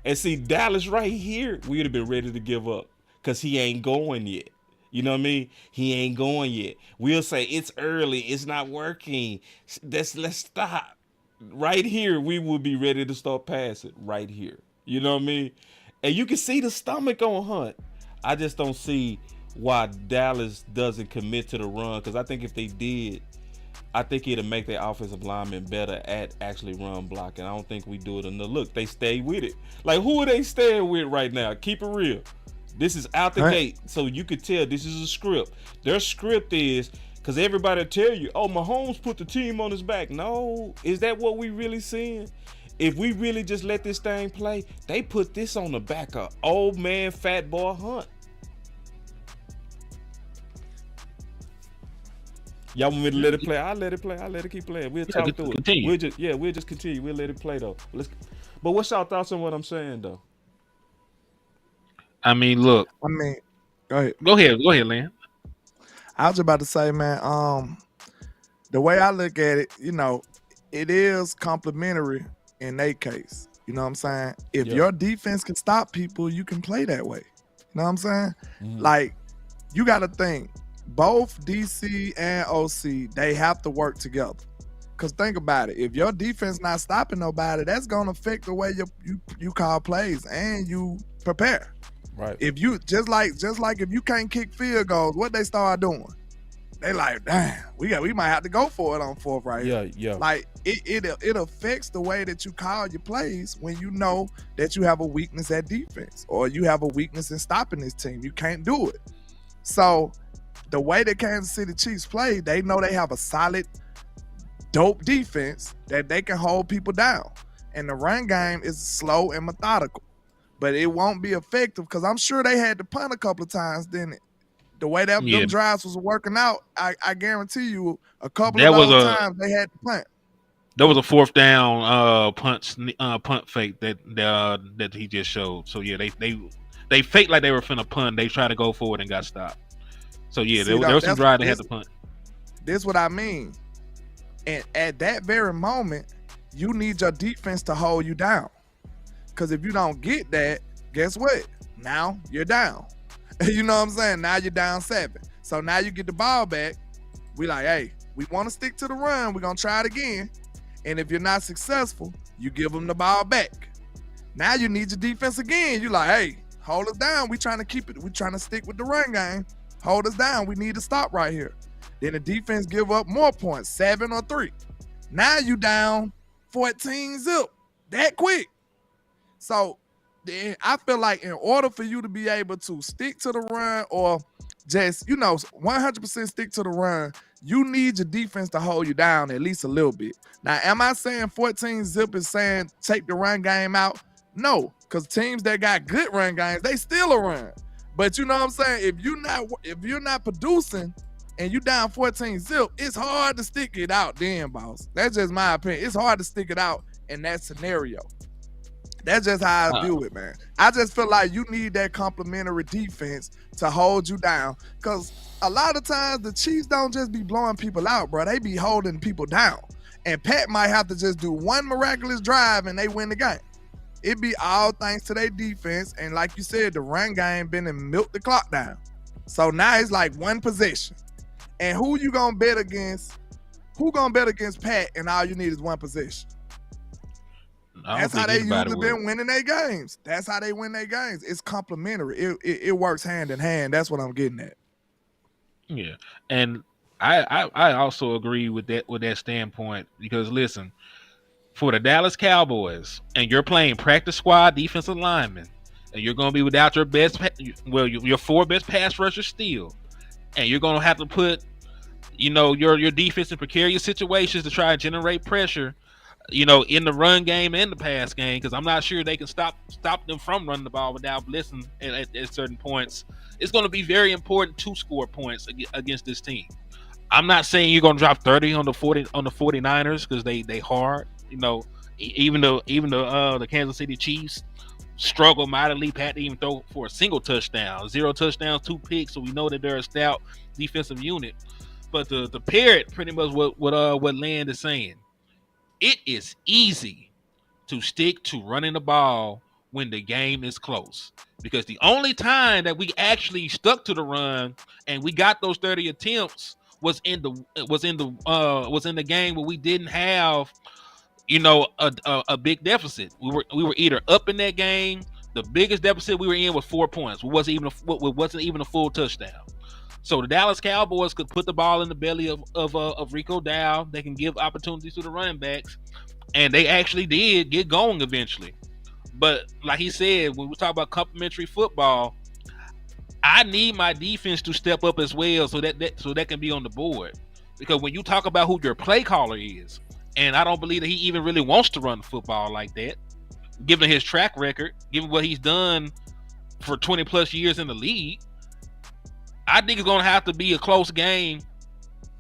And see, Dallas right here, we'd have been ready to give up because he ain't going yet. You know what I mean? He ain't going yet. We'll say it's early, it's not working. Let's stop. Right here, we will be ready to start passing. Right here. You know what I mean? And you can see the stomach on Hunt. I just don't see why Dallas doesn't commit to the run, because I think if they did, I think it'll make their offensive linemen better at actually run blocking. I don't think we do it enough. Look, they stay with it. Like, who are they staying with right now? Keep it real. This is out the gate, so you could tell this is a script. Their script is, because everybody tell you, oh, Mahomes put the team on his back. No, is that what we really seeing? If we really just let this thing play, they put this on the back of old man fat boy Hunt. Y'all want me to let it play? I'll let it play. I'll let it keep playing. We'll talk through continue. it. We'll just continue. We'll let it play though. But what's y'all thoughts on what I'm saying though? I mean, look. Go ahead. Go ahead, Len. I was about to say, man, the way I look at it, it is complimentary in their case. You know what I'm saying? If your defense can stop people, you can play that way. You know what I'm saying? Mm-hmm. Like, you got to think, both DC and OC, they have to work together. Because think about it. If your defense not stopping nobody, that's going to affect the way you call plays and you prepare. Right. If you just like if you can't kick field goals, what they start doing? They like, damn, we might have to go for it on fourth right here. Yeah. Like it affects the way that you call your plays when you know that you have a weakness at defense or you have a weakness in stopping this team. You can't do it. So the way that Kansas City Chiefs play, they know they have a solid, dope defense that they can hold people down. And the run game is slow and methodical. But it won't be effective because I'm sure they had to punt a couple of times, didn't it? The way that them drives was working out, I guarantee you a couple of those times they had to punt. There was a fourth down punt fake that he just showed. So yeah, they faked like they were finna punt. They tried to go forward and got stopped. So yeah, there was some drive they had to punt. This is what I mean. And at that very moment, you need your defense to hold you down. Because if you don't get that, guess what? Now you're down. You know what I'm saying? Now you're down 7. So now you get the ball back. We like, hey, we want to stick to the run. We're going to try it again. And if you're not successful, you give them the ball back. Now you need your defense again. You like, hey, hold us down. We trying to keep it. We trying to stick with the run game. Hold us down. We need to stop right here. Then the defense give up more points, 7 or 3. Now you down 14 zip that quick. So then I feel like in order for you to be able to stick to the run or just, 100% stick to the run, you need your defense to hold you down at least a little bit. Now, am I saying 14 zip is saying take the run game out? No, because teams that got good run games, they still a run. But you know what I'm saying? If you're not producing and you down 14 zip, it's hard to stick it out then, boss. That's just my opinion. It's hard to stick it out in that scenario. That's just how I view it, man. I just feel like you need that complimentary defense to hold you down. Because a lot of times the Chiefs don't just be blowing people out, bro. They be holding people down. And Pat might have to just do one miraculous drive and they win the game. It be all thanks to their defense. And like you said, the run game been and milked the clock down. So now it's like one possession. And who you gonna bet against? Who gonna bet against Pat and all you need is one possession? That's how they usually been winning their games. That's how they win their games. It's complementary. It works hand in hand. That's what I'm getting at. Yeah, and I also agree with that standpoint because listen, for the Dallas Cowboys, and you're playing practice squad defensive linemen, and you're going to be without your your 4 best pass rushers still, and you're going to have to put, your defense in precarious situations to try and generate pressure. In the run game and the pass game, because I'm not sure they can stop them from running the ball without blitzing at certain points. It's going to be very important to score points against this team. I'm not saying you're gonna drop 30 on the 49ers because they hard. You know, even the Kansas City Chiefs struggle mightily. Pat didn't even throw for a single touchdown, 0 touchdowns, 2 picks. So we know that they're a stout defensive unit. But to pair it pretty much what Land is saying, it is easy to stick to running the ball when the game is close, because the only time that we actually stuck to the run and we got those 30 attempts was in the game where we didn't have, you know, a big deficit. We were either up in that game. The biggest deficit we were in was 4 points. It wasn't even a full touchdown. So the Dallas Cowboys could put the ball in the belly of Rico Dow. They can give opportunities to the running backs, and they actually did get going eventually. But like he said, when we talk about complementary football, I need my defense to step up as well, so that can be on the board. Because when you talk about who your play caller is, and I don't believe that he even really wants to run football like that, given his track record, given what he's done for 20 plus years in the league, I think it's going to have to be a close game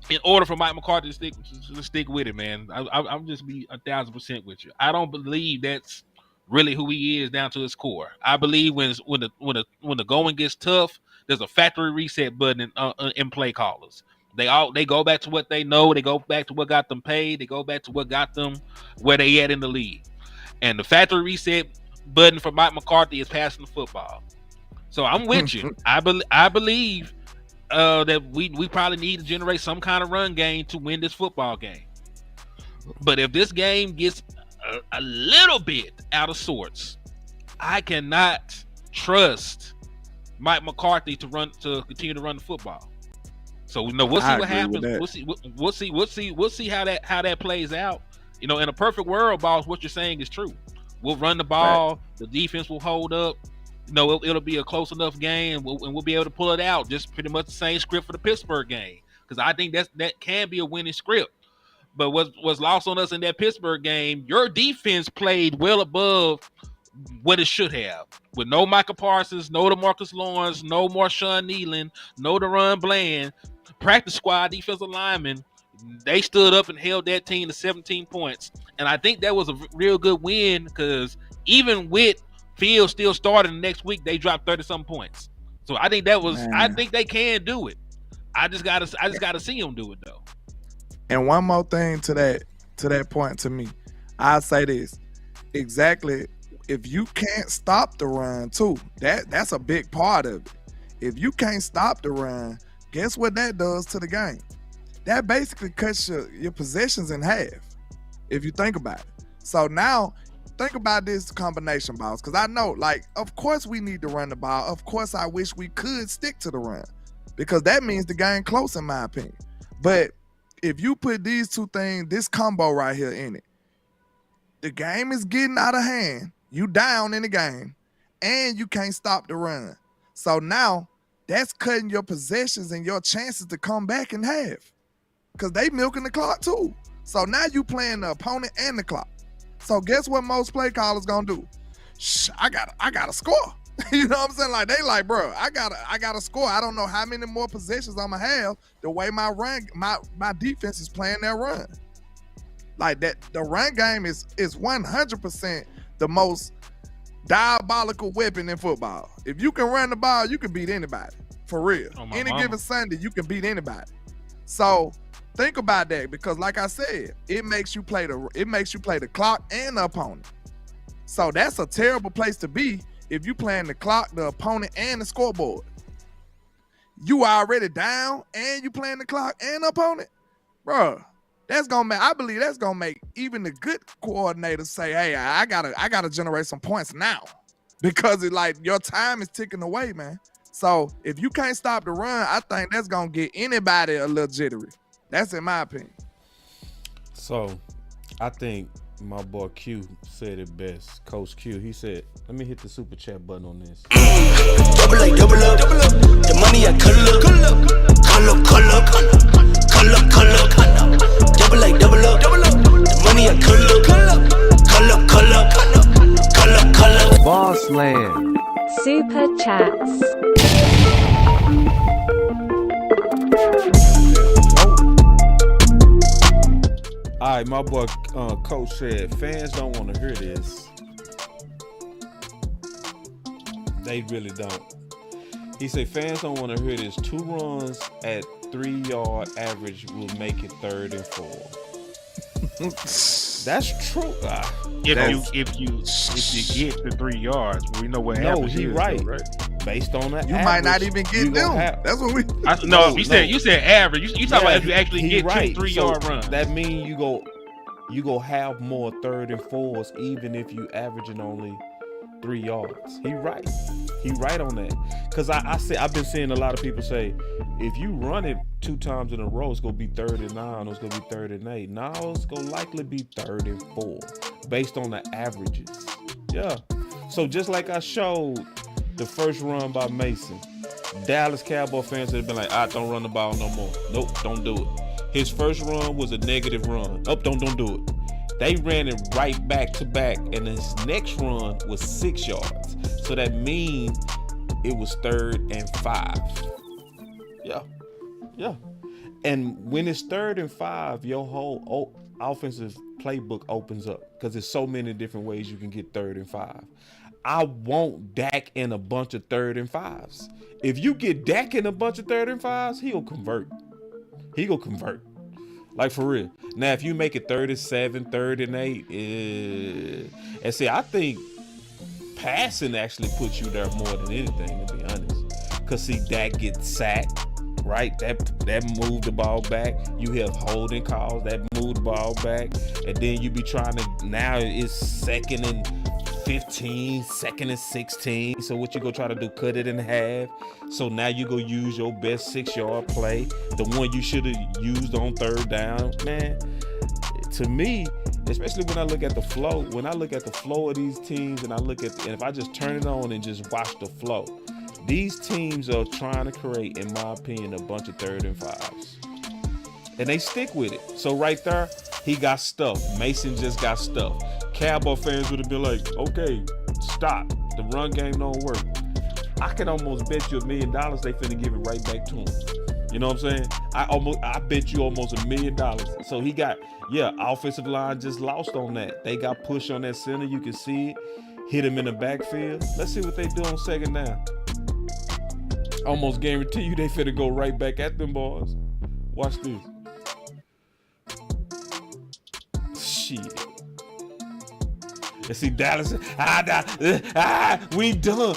in order for Mike McCarthy to stick with it, man. I'm just be 1,000% with you. I don't believe that's really who he is down to his core. I believe when the going gets tough, there's a factory reset button in play callers. They go back to what they know. They go back to what got them paid. They go back to what got them where they at in the league. And the factory reset button for Mike McCarthy is passing the football. So I'm with you. I believe that we probably need to generate some kind of run game to win this football game. But if this game gets a little bit out of sorts, I cannot trust Mike McCarthy to continue to run the football. So we'll see what happens. We'll see how that plays out. You know, in a perfect world, boss, what you're saying is true. We'll run the ball. Right. The defense will hold up. You know, it'll be a close enough game, and we'll be able to pull it out. Just pretty much the same script for the Pittsburgh game, because I think that can be a winning script. But what's lost on us in that Pittsburgh game, your defense played well above what it should have, with no Micah Parsons, no DeMarcus Lawrence, no Marshawn Nealon, no Deron Bland, practice squad defensive linemen. They stood up and held that team to 17 points, and I think that was a real good win, because even with Fields still starting the next week, they dropped 30-something points. So I think I think they can do it. I just gotta see them do it though. And one more thing to that point, to me, I say this exactly. If you can't stop the run too, that's a big part of it. If you can't stop the run, guess what that does to the game? That basically cuts your possessions in half, if you think about it. So now, think about this combination, boss, because I know, like, of course we need to run the ball. Of course I wish we could stick to the run, because that means the game close, in my opinion. But if you put these two things, this combo right here in it, the game is getting out of hand. You down in the game, and you can't stop the run. So now that's cutting your possessions and your chances to come back in half, because they milking the clock too. So now you playing the opponent and the clock. So guess what most play callers gonna do? I gotta score. You know what I'm saying? Like, they like, bro, I gotta score. I don't know how many more possessions I'm gonna have the way my defense is playing their run. Like that, the run game is 100% the most diabolical weapon in football. If you can run the ball, you can beat anybody. For real. Any given Sunday, you can beat anybody. So think about that, because like I said, it makes you play the clock and the opponent. So that's a terrible place to be if you playing the clock, the opponent, and the scoreboard. You already down and you playing the clock and the opponent, bro. I believe that's gonna make even the good coordinators say, "Hey, I gotta generate some points now," because it's like your time is ticking away, man. So if you can't stop the run, I think that's gonna get anybody a little jittery. That's in my opinion. So I think my boy Q said it best. Coach Q, he said, let me hit the super chat button on this. Double up. The money I call up. Double up. The money I call up. Boss Land. Super chats. All right, my boy Coach said fans don't want to hear this. They really don't. He said fans don't want to hear this. 2 runs at 3-yard average will make it 3rd and 4. That's true. If you get the 3 yards, we know what happens. No, he right. Based on that, you might not even get them. That's what we. You said average. You talking about if you actually get 2 3-yard runs. That means you go have more 3rd and 4s, even if you averaging only 3 yards. He right on that. Cause I've been seeing a lot of people say, if you run it 2 times in a row, it's gonna be 3rd and 9, or it's gonna be 3rd and 8. Now it's gonna likely be 3rd and 4, based on the averages. Yeah. So just like I showed the first run by Mason, Dallas Cowboy fans have been like, don't run the ball no more. Nope, don't do it. His first run was a negative run. Nope, don't do it. They ran it right back to back, and his next run was 6 yards. So that means it was 3rd and 5. Yeah. And when it's 3rd and 5, your whole offensive playbook opens up, because there's so many different ways you can get 3rd and 5. I want Dak in a bunch of 3rd and 5s. If you get Dak in a bunch of 3rd and 5s, he'll convert. Like, for real. Now, if you make it 3rd and 7, 3rd and 8, and see, I think passing actually puts you there more than anything, to be honest. Because, see, Dak gets sacked, right? That moved the ball back. You have holding calls that move the ball back. And then you be trying to, now it's 2nd and 15, 2nd and 16. So what you go try to do, cut it in half. So now you go use your best 6-yard play, the one you should have used on 3rd down. Man, to me, especially when I look at the flow, of these teams, and if I just turn it on and just watch the flow, these teams are trying to create, in my opinion, a bunch of 3rd and 5s. And they stick with it. So right there, he got stuffed. Mason just got stuffed. Cowboy fans would have been like, okay, stop. The run game don't work. I can almost bet you $1 million they finna give it right back to him. You know what I'm saying? I bet you almost $1 million. So he got, offensive line just lost on that. They got pushed on that center. You can see it. Hit him in the backfield. Let's see what they do on 2nd down. Almost guarantee you they finna go right back at them boys. Watch this. Shit. And see, Dallas, we done.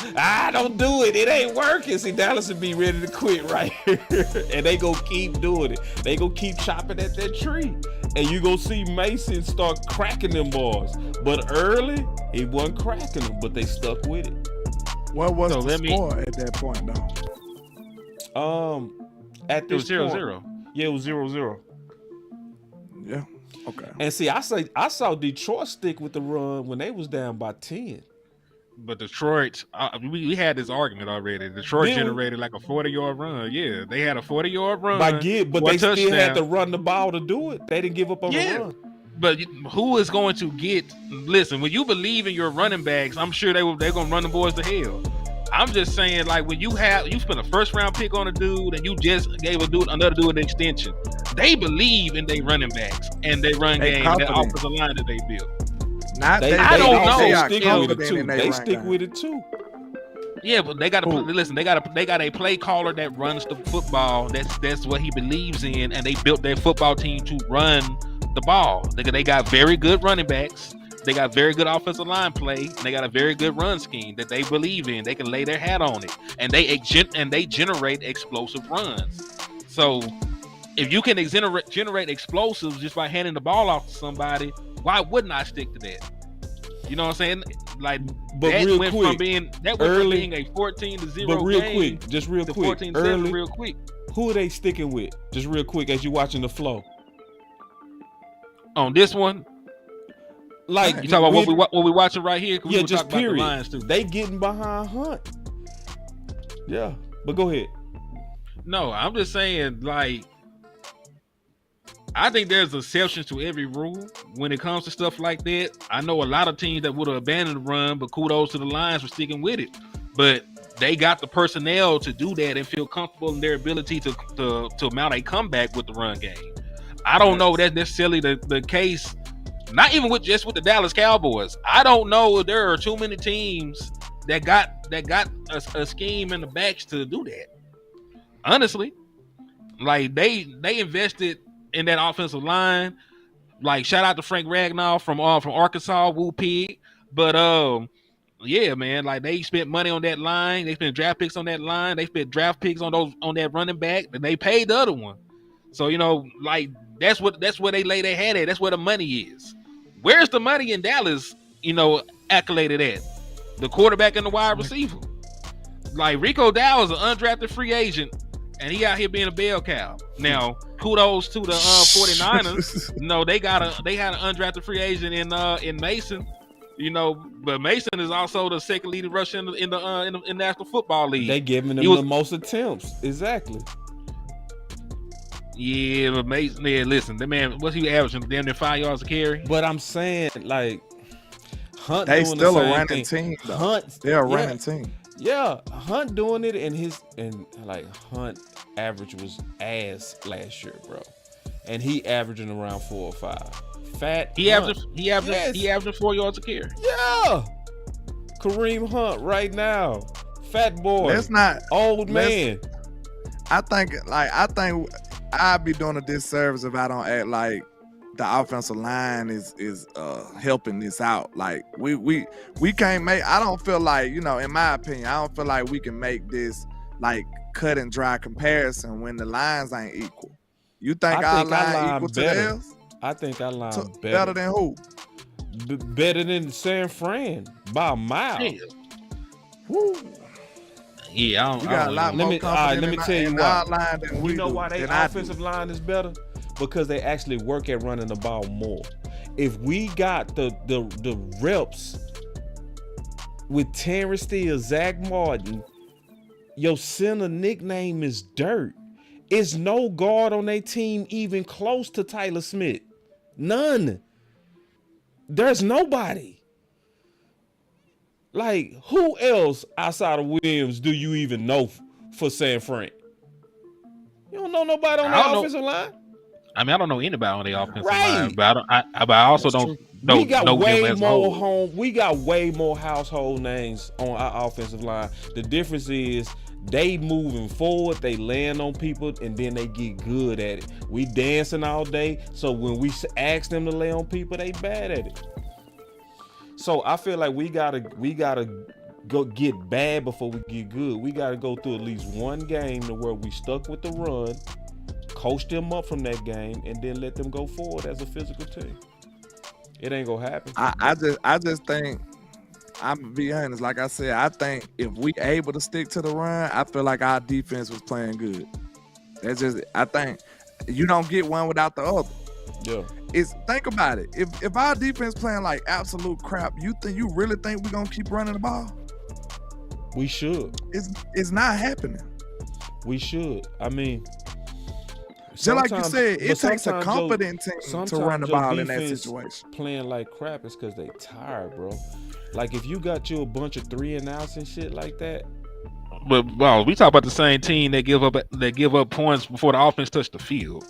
Don't do it. It ain't working. See, Dallas would be ready to quit right here. And they go keep doing it. They go keep chopping at that tree. And you go see Mason start cracking them boys. But early, he wasn't cracking them, but they stuck with it. What was the score at that point, though? At this it was point, 0-0. Yeah, it was 0-0. Yeah. Okay. And see, I saw Detroit stick with the run when they was down by 10. But Detroit, we had this argument already. Detroit generated like a 40-yard run. Yeah, they had a 40-yard run. But they still had to run the ball to do it. They didn't give up on the run. But who is going to get? Listen, when you believe in your running backs, I'm sure they're gonna run the boys to hell. I'm just saying, like, when you spent a 1st-round pick on a dude and you just gave another dude an extension, they believe in their running backs and their run game and their offensive line that they built. I don't know. They stick with it too. Yeah, but they got to listen. They got a play caller that runs the football. That's what he believes in, and they built their football team to run the ball. They got very good running backs. They got very good offensive line play. And they got a very good run scheme that they believe in. They can lay their hat on it, and they generate explosive runs. So, if you can generate explosives just by handing the ball off to somebody, why wouldn't I stick to that? You know what I'm saying? Like, but that went from being a 14-0 but real game quick, just real to quick, 14-7 real quick. Who are they sticking with? Just real quick, as you watching the flow. On this one, like you talking about what we watching right here? Yeah, just period. The Lions too. They getting behind Hunt. Yeah, but go ahead. No, I'm just saying, like, I think there's exceptions to every rule when it comes to stuff like that. I know a lot of teams that would have abandoned the run, but kudos to the Lions for sticking with it. But they got the personnel to do that and feel comfortable in their ability to mount a comeback with the run game. I don't know that's necessarily the case. Not even with the Dallas Cowboys. I don't know if there are too many teams that got a scheme in the backs to do that. Honestly, like they invested in that offensive line. Like shout out to Frank Ragnow from Arkansas, Woo Pig. But yeah, man, like they spent money on that line. They spent draft picks on that line. They spent draft picks on that running back, and they paid the other one. So like that's where they lay their head at. That's where the money is. Where's the money in Dallas? Accoladed at the quarterback and the wide receiver. Like Rico Dow is an undrafted free agent, and he out here being a bell cow. Now, kudos to the 49ers. They had an undrafted free agent in Mason. But Mason is also the second leading rusher in the National Football League. They giving him the most attempts. Exactly. Yeah, but Mason, listen, that man, what's he averaging? Damn near 5 yards a carry. But I'm saying, like, Hunt they doing still the a same running thing. team. Though. Hunt, they're a running team. Yeah, Hunt doing it, and Hunt average was ass last year, bro, and he averaging around 4 or 5. He averaging 4 yards a carry. Yeah, Kareem Hunt right now, fat boy. That's not old man. I think I'd be doing a disservice if I don't act like the offensive line is helping this out. Like we can't make. I don't feel like in my opinion, I don't feel like we can make this like cut and dry comparison when the lines ain't equal. You think our line equal to theirs? I think our line better than who? Better than San Fran by a mile. Yeah. Woo. Yeah, you got a lot more confidence let me tell you why. Line than we do, why their offensive line is better? Because they actually work at running the ball more. If we got the reps with Terrence Steele, Zach Martin, your center nickname is Dirt. It's no guard on their team even close to Tyler Smith. None. There's nobody. Like, who else outside of Williams do you even know for San Fran? You don't know nobody on the offensive line? I mean, I don't know anybody on the offensive line, but I also don't know. We got way more household names on our offensive line. The difference is they moving forward, they land on people, and then they get good at it. We dancing all day, so when we ask them to lay on people, they bad at it. So I feel like we gotta go get bad before we get good. We gotta go through at least one game to where we stuck with the run, coach them up from that game, and then let them go forward as a physical team. It ain't gonna happen. I just think, I'm gonna be honest, like I said, I think if we able to stick to the run, I feel like our defense was playing good. That's just, I think you don't get one without the other. Yeah. Think about it. If our defense playing like absolute crap, you really think we're gonna keep running the ball? We should. It's not happening. We should. I mean, just like you said, it takes a confident team to run the ball in that situation. Playing like crap is because they tired, bro. Like if you got you a bunch of 3-and-outs and shit like that. But we talk about the same team that give up points before the offense touch the field.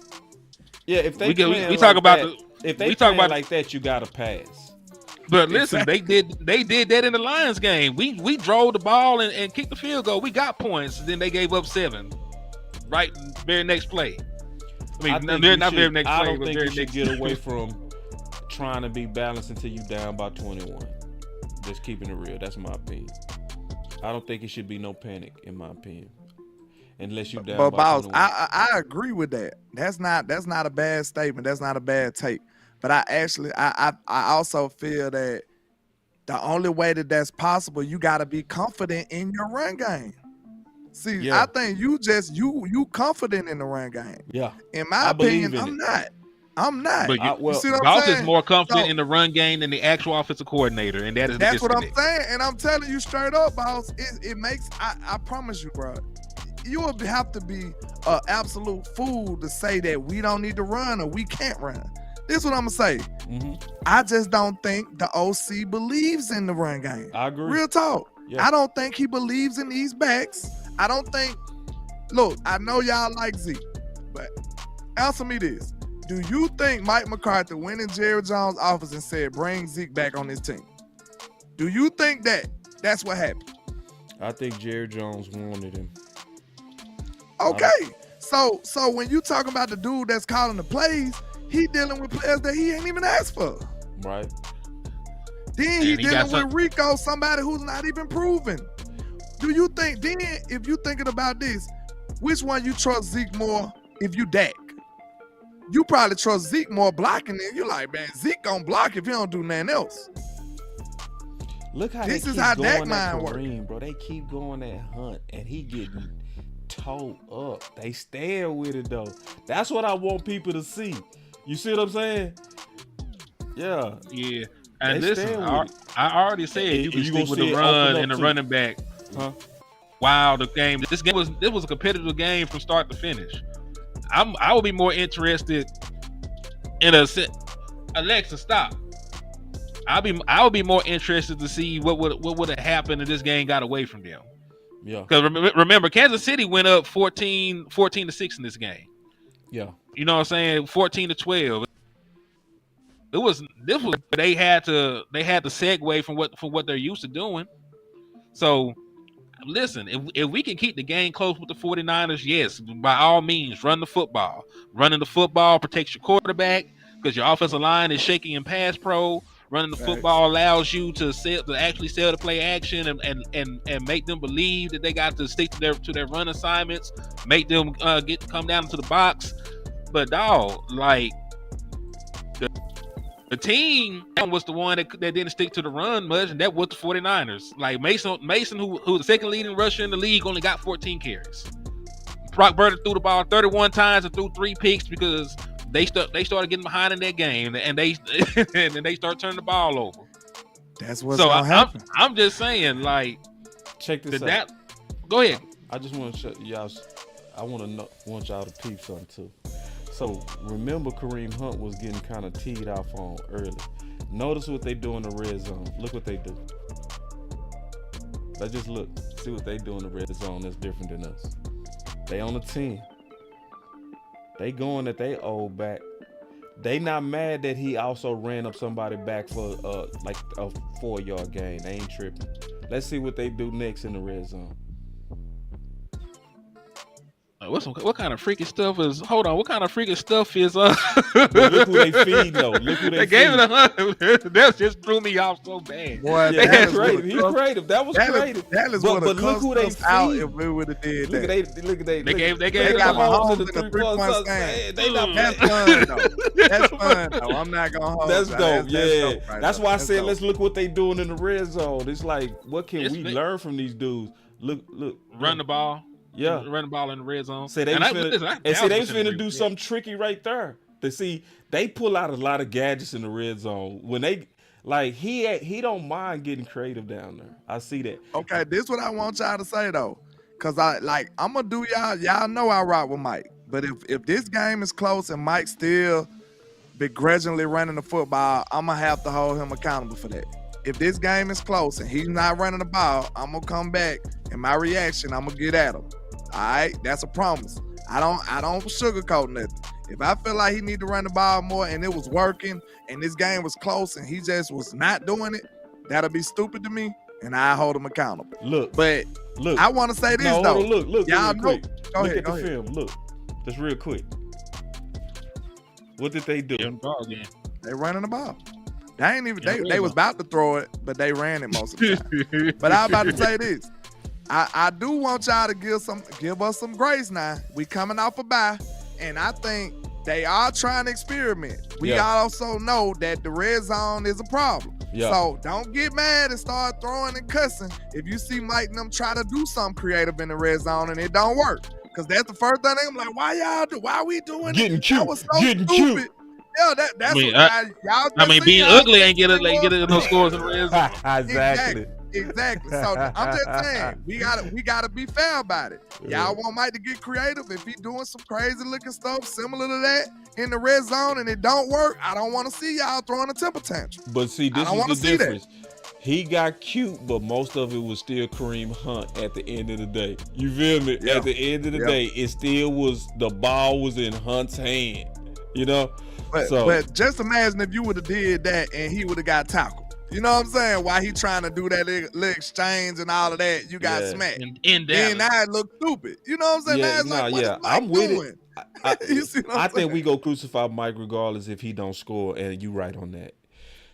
Yeah, if they talk about like that, you gotta pass. But listen, they did that in the Lions game. We drove the ball and kicked the field goal. We got points, then they gave up 7. Right, very next play. I mean, very next play. I don't think you should get away from trying to be balanced until you down by 21. Just keeping it real. That's my opinion. I don't think it should be no panic, in my opinion. Unless you down. But by boss, I agree with that. That's not a bad statement. That's not a bad take. But I also feel that the only way that's possible, you got to be confident in your run game. See, yeah. I think you confident in the run game. Yeah. In my opinion, I'm not. But you see what I'm saying? Is more confident in the run game than the actual offensive coordinator, and that's what I'm saying. And I'm telling you straight up, boss. It makes. I promise you, bro. You will have to be an absolute fool to say that we don't need to run or we can't run. This is what I'm gonna say. Mm-hmm. I just don't think the OC believes in the run game. I agree. Real talk. Yeah. I don't think he believes in these backs. I don't think. Look, I know y'all like Zeke, but answer me this: Do you think Mike McCarthy went in Jerry Jones' office and said, bring Zeke back on this team? Do you think that's what happened? I think Jerry Jones wanted him. Okay. So when you talking about the dude that's calling the plays, he dealing with players that he ain't even asked for. Right. Then he dealing with Rico, somebody who's not even proven. Do you think, then if you thinking about this, which one you trust Zeke more if you Dak? You probably trust Zeke more blocking than you like, man, Zeke gonna block if he don't do nothing else. Look how this they is keep how going Dak at mind Kareem, work. bro. They keep going at Hunt, and he getting towed up. They stand with it, though. That's what I want people to see. You see what I'm saying? Yeah. Yeah. And They listen, stand I with it. already said you can You stick gonna with see the it run open up and the too. running back. Huh? Wow, this was a competitive game from start to finish. I would be more interested in Alexa, stop. I would be more interested to see what would have happened if this game got away from them. Yeah. Because remember, Kansas City went up 14-6 in this game. Yeah. You know what I'm saying? 14-12. They had to segue from what they're used to doing. So listen, if we can keep the game close with the 49ers, yes, by all means, run the football. Running the football protects your quarterback because your offensive line is shaky in pass pro. Running the football allows you to actually sell the play action and make them believe that they got to stick to their run assignments, make them come down into the box. But dog, like the team was the one that didn't stick to the run much, and that was the 49ers. Like Mason, who the second leading rusher in the league, only got 14 carries. Brock Purdy threw the ball 31 times and threw 3 picks because they started getting behind in that game, and they start turning the ball over. That's what's gonna happen. I'm just saying, like, check this out. Go ahead. I just want to show y'all. I want y'all to peep something too. So remember, Kareem Hunt was getting kind of teed off on early. Notice what they do in the red zone. Look what they do. Let's just look, see what they do in the red zone that's different than us. They on the 10. They going at they old back. They not mad that he also ran up somebody back for like a 4-yard gain. They ain't tripping. Let's see what they do next in the red zone. What kind of freaky stuff is? Hold on, what kind of freaky stuff is? Well, look who they feed though. Look who they gave feed. it 100. That just threw me off so bad. Boy, Yeah, that's creative. He's creative. That was creative. But look who they feed. Out if we would have did Look that. at they They got Mahomes Mahomes in the 3-point game. They not That's fun though. That's fun though. I'm not gonna hold. That's dope. Yeah, that's why I said dope. let's look what they doing in the red zone. It's like, what can we learn from these dudes? Look, Run the ball. Yeah, run the ball in the red zone. Say they was finna do something tricky right there. To see, they pull out a lot of gadgets in the red zone when they like he don't mind getting creative down there. I see that. Okay, this is what I want y'all to say though, cause I'm gonna do y'all know I rock with Mike, but if this game is close and Mike still begrudgingly running the football, I'm gonna have to hold him accountable for that. If this game is close and he's not running the ball, I'm gonna come back and my reaction, I'm gonna get at him. All right, that's a promise. I don't sugarcoat nothing. If I feel like he need to run the ball more and it was working and this game was close and he just was not doing it, that'll be stupid to me and I hold him accountable. Look, I want to say this though. Look, y'all know. Quick. Go look ahead, at the film. Look, just real quick. What did they do? They running the ball. They ain't even. They was about to throw it, but they ran it most of the time. But I was about to say this. I do want y'all to give us some grace now. We coming off a bye, and I think they are trying to experiment. We also know that the red zone is a problem. Yeah. So don't get mad and start throwing and cussing if you see Mike and them try to do something creative in the red zone and it don't work. Because that's the first thing I'm like, why we doing getting it? Cute. That was so getting stupid. Cute. Yeah, that's y'all. Being ugly ain't get no scores in the red zone. Exactly. So I'm just saying, we gotta be fair about it. Y'all want Mike to get creative. If he doing some crazy looking stuff similar to that in the red zone and it don't work, I don't want to see y'all throwing a temper tantrum. But see, this is the difference. He got cute, but most of it was still Kareem Hunt at the end of the day. You feel me? Yeah. At the end of the day, it still was, the ball was in Hunt's hand. You know? But just imagine if you would have did that and he would have got tackled. You know what I'm saying? Why he trying to do that little exchange and all of that, you got smacked. In Dallas. And now it look stupid. You know what I'm saying? Yeah, now it's what is Mike I'm with doing? it. You see what I'm I think saying? we go crucify Mike regardless if he don't score, and you right on that.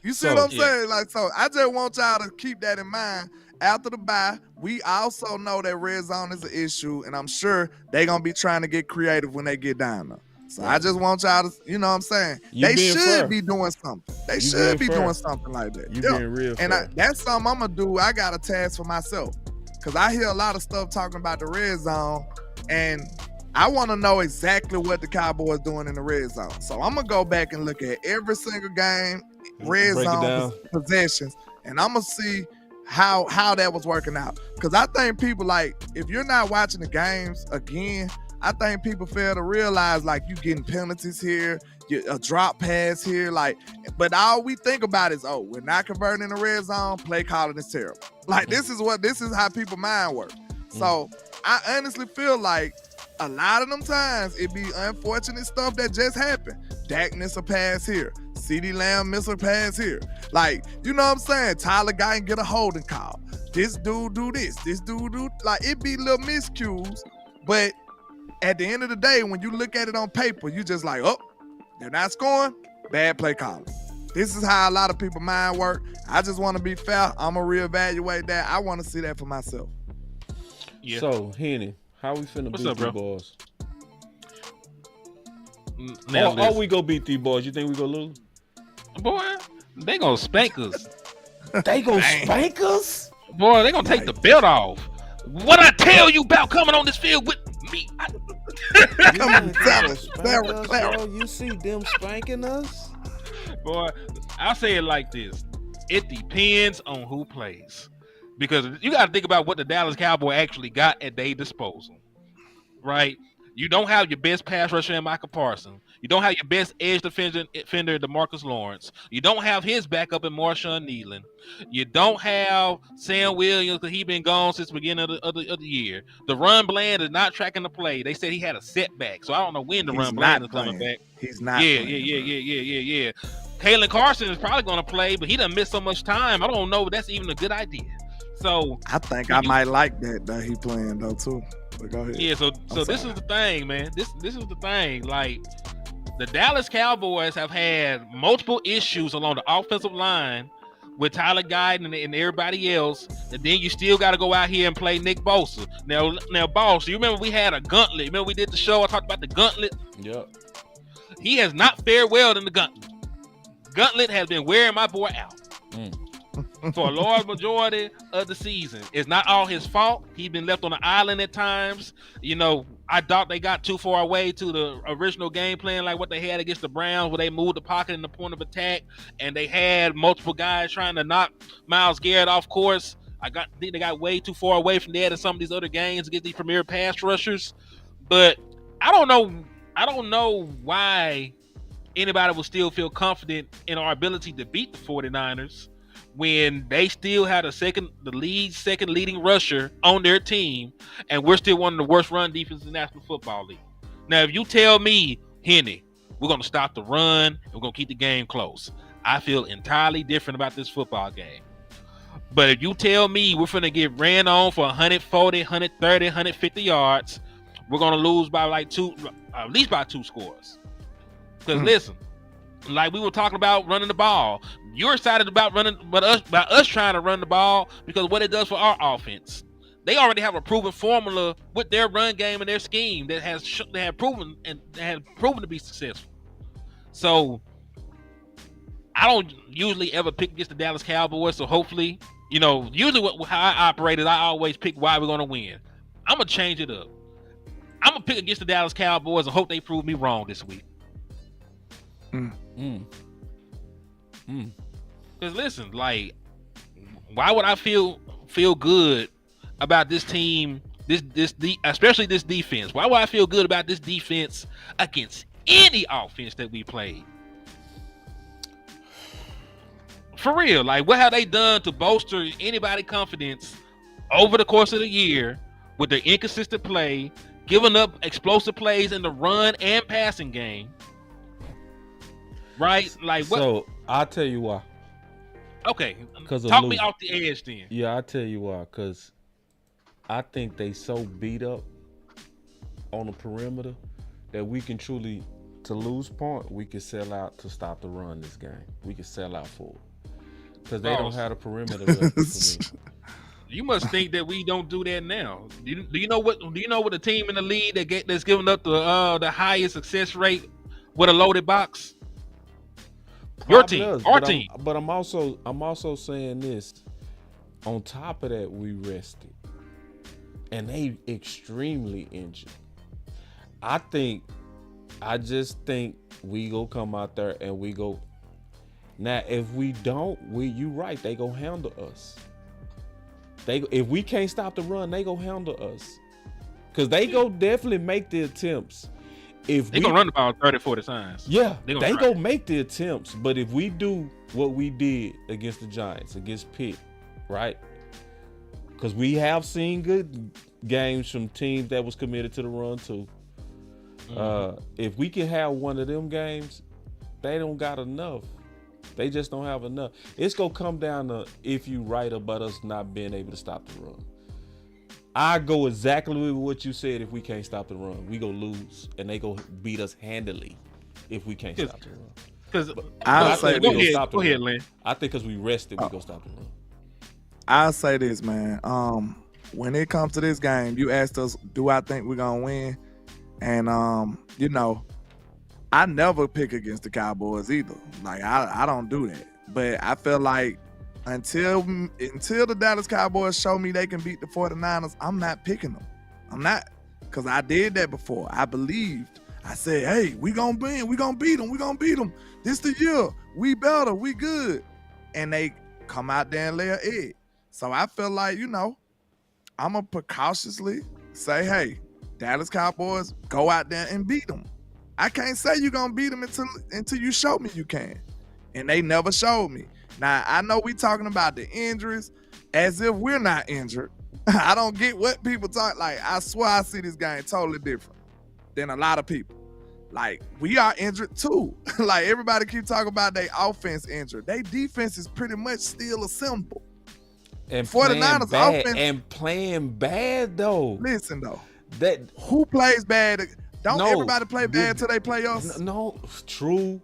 You see what I'm saying? Like, so I just want y'all to keep that in mind. After the bye, we also know that red zone is an issue, and I'm sure they're going to be trying to get creative when they get down there. So I just want y'all to, you know what I'm saying? They should be doing something. They should be doing something like that. You being real and fair. that's something I'm going to do. I got a task for myself because I hear a lot of stuff talking about the red zone, and I want to know exactly what the Cowboys doing in the red zone. So I'm going to go back and look at every single game, red zone possessions, and I'm going to see how that was working out. Because I think people, like, if you're not watching the games again, I think people fail to realize, like, you getting penalties here, a drop pass here, like, but all we think about is, oh, we're not converting in the red zone, play calling is terrible. Like, this is how people mind work. So I honestly feel like a lot of them times it be unfortunate stuff that just happened. Dak miss a pass here. CeeDee Lamb miss a pass here. Like, you know what I'm saying? Tyler Guy can get a holding call. This dude do this. This dude do, like, it be little miscues, but at the end of the day, when you look at it on paper, you just like, oh, they're not scoring, bad play calling. This is how a lot of people mind work. I just want to be fair. I'm going to reevaluate that. I want to see that for myself. Yeah. So, Henny, how we finna beat these boys? Or we go beat these boys. You think we gonna lose? Boy, they gonna spank us. They gonna spank us? Boy, they gonna take the belt off. What I tell you about coming on this field with me? You see them spanking us? Boy, I'll say it like this. It depends on who plays. Because you got to think about what the Dallas Cowboys actually got at their disposal, right? You don't have your best pass rusher in Michael Parsons. You don't have your best edge defender DeMarcus Lawrence. You don't have his backup in Marshawn Nealon. You don't have Sam Williams because he's been gone since the beginning of the year. The run Bland is not tracking the play. They said he had a setback, so I don't know when the run Bland is coming back. He's not. Yeah. Kalen Carson is probably going to play, but he done missed so much time. I don't know if that's even a good idea. So I think I might like that he playing though too. But go ahead. Yeah, so this is the thing, man. This is the thing. Like, the Dallas Cowboys have had multiple issues along the offensive line with Tyler Guyton and everybody else, and then you still got to go out here and play Nick Bosa. Now, boss, you remember we had a gauntlet? Remember we did the show? I talked about the gauntlet. Yep. He has not fared well in the gauntlet. Gauntlet has been wearing my boy out. For a large majority of the season. It's not all his fault. He's been left on the island at times. You know, I thought they got too far away to the original game plan, like what they had against the Browns, where they moved the pocket in the point of attack, and they had multiple guys trying to knock Myles Garrett off course. I think they got way too far away from that in some of these other games against these premier pass rushers. But I don't know why anybody will still feel confident in our ability to beat the 49ers when they still had second leading rusher on their team, and we're still one of the worst run defenses in the National Football League. Now, if you tell me, Henny, we're going to stop the run and we're going to keep the game close, I feel entirely different about this football game. But if you tell me we're going to get ran on for 140, 130, 150 yards, we're going to lose by at least by 2 scores. Because listen, like we were talking about running the ball, you're excited about us trying to run the ball because what it does for our offense. They already have a proven formula with their run game and their scheme that has proven to be successful. So I don't usually ever pick against the Dallas Cowboys. So hopefully, usually how I operate is I always pick why we're going to win. I'm going to change it up. I'm going to pick against the Dallas Cowboys and hope they prove me wrong this week. Because listen, like, why would I feel good about this team, especially this defense? Why would I feel good about this defense against any offense that we played? For real, like, what have they done to bolster anybody's confidence over the course of the year with their inconsistent play, giving up explosive plays in the run and passing game? right? Like what? So I'll tell you why. Okay, 'Cause of talk me Luke. off the edge then. Yeah, I'll tell you why. Because I think they so beat up on the perimeter that we can truly, to lose point, we can sell out to stop the run this game. We can sell out for it. Because they don't have the perimeter record for me. You must think that we don't do that now. Do you know what? Do you know what the team in the league that's giving up the highest success rate with a loaded box? Your team, our team. But I'm also saying this. On top of that, we rested, and they extremely injured. I just think we go come out there and we go. Now, if we don't, you right, they go handle us. If we can't stop the run, they go handle us. Because they go definitely make the attempts. If they gonna run about 30, 40 times. Yeah, they go make the attempts. But if we do what we did against the Giants, against Pitt, right? Because we have seen good games from teams that was committed to the run too. If we can have one of them games, they don't got enough. They just don't have enough. It's going to come down to if you right about us not being able to stop the run. I go exactly with what you said. If we can't stop the run, we go lose, and they go beat us handily if we can't stop the run. Because go ahead, Lynn. I think because we rested, we go stop the run. I'll say this, man. When it comes to this game, you asked us, do I think we're going to win? And, you know, I never pick against the Cowboys either. Like, I don't do that. But I feel like until the Dallas Cowboys show me they can beat the 49ers, I'm not picking them. I'm not. Because I did that before. I believed. I said, hey, we going to win. We going to beat them. We going to beat them. This the year. We better. We good. And they come out there and lay an egg. So I feel like, you know, I'm going to precautiously say, hey, Dallas Cowboys, go out there and beat them. I can't say you're going to beat them until you show me you can. And they never showed me. Now, I know we talking about the injuries as if we're not injured. I don't get what people talk. Like, I swear I see this game totally different than a lot of people. Like, we are injured too. Like, everybody keep talking about their offense injured. Their defense is pretty much still assembled. And 49ers offense. And playing bad, though. Listen, though. Who plays bad? Don't everybody play bad till they play us? No, true.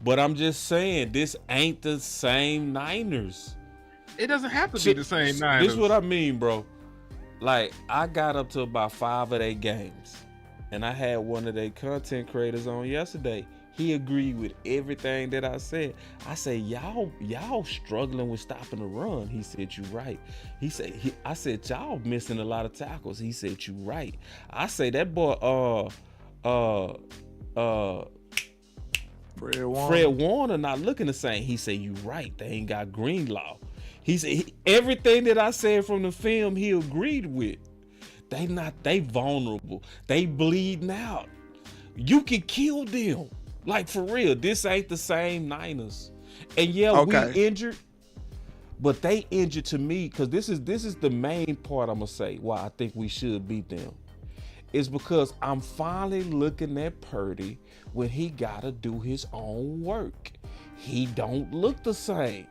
But I'm just saying, this ain't the same Niners. It doesn't have to be the same Niners. This is what I mean, bro. Like, I got up to about 5 of their games. And I had one of their content creators on yesterday. He agreed with everything that I said. I said, y'all struggling with stopping the run. He said, you right. I said, y'all missing a lot of tackles. He said, you right. I say that boy, Fred Warner not looking the same. He said, you right. They ain't got Greenlaw. He said, everything that I said from the film, he agreed with. They vulnerable. They bleeding out. You can kill them. Like, for real, this ain't the same Niners. And yeah, we injured, but they injured to me, because this is the main part I'm going to say why I think we should beat them. Is because I'm finally looking at Purdy when he got to do his own work. He don't look the same.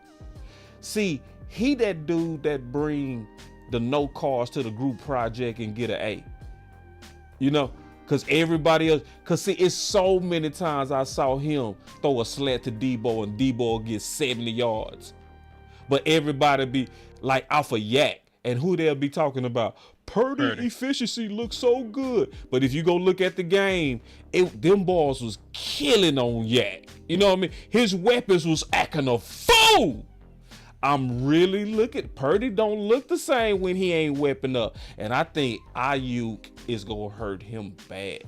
See, he that dude that bring the no cars to the group project and get an A. You know? Because everybody else, see, it's so many times I saw him throw a slat to Debo and Debo get 70 yards. But everybody be like off a yak. And who they'll be talking about? Purdy efficiency looks so good. But if you go look at the game, them balls was killing on yak. You know what I mean? His weapons was acting a fool. I'm really looking. Purdy don't look the same when he ain't weapon up. And I think Ayuk is going to hurt him bad.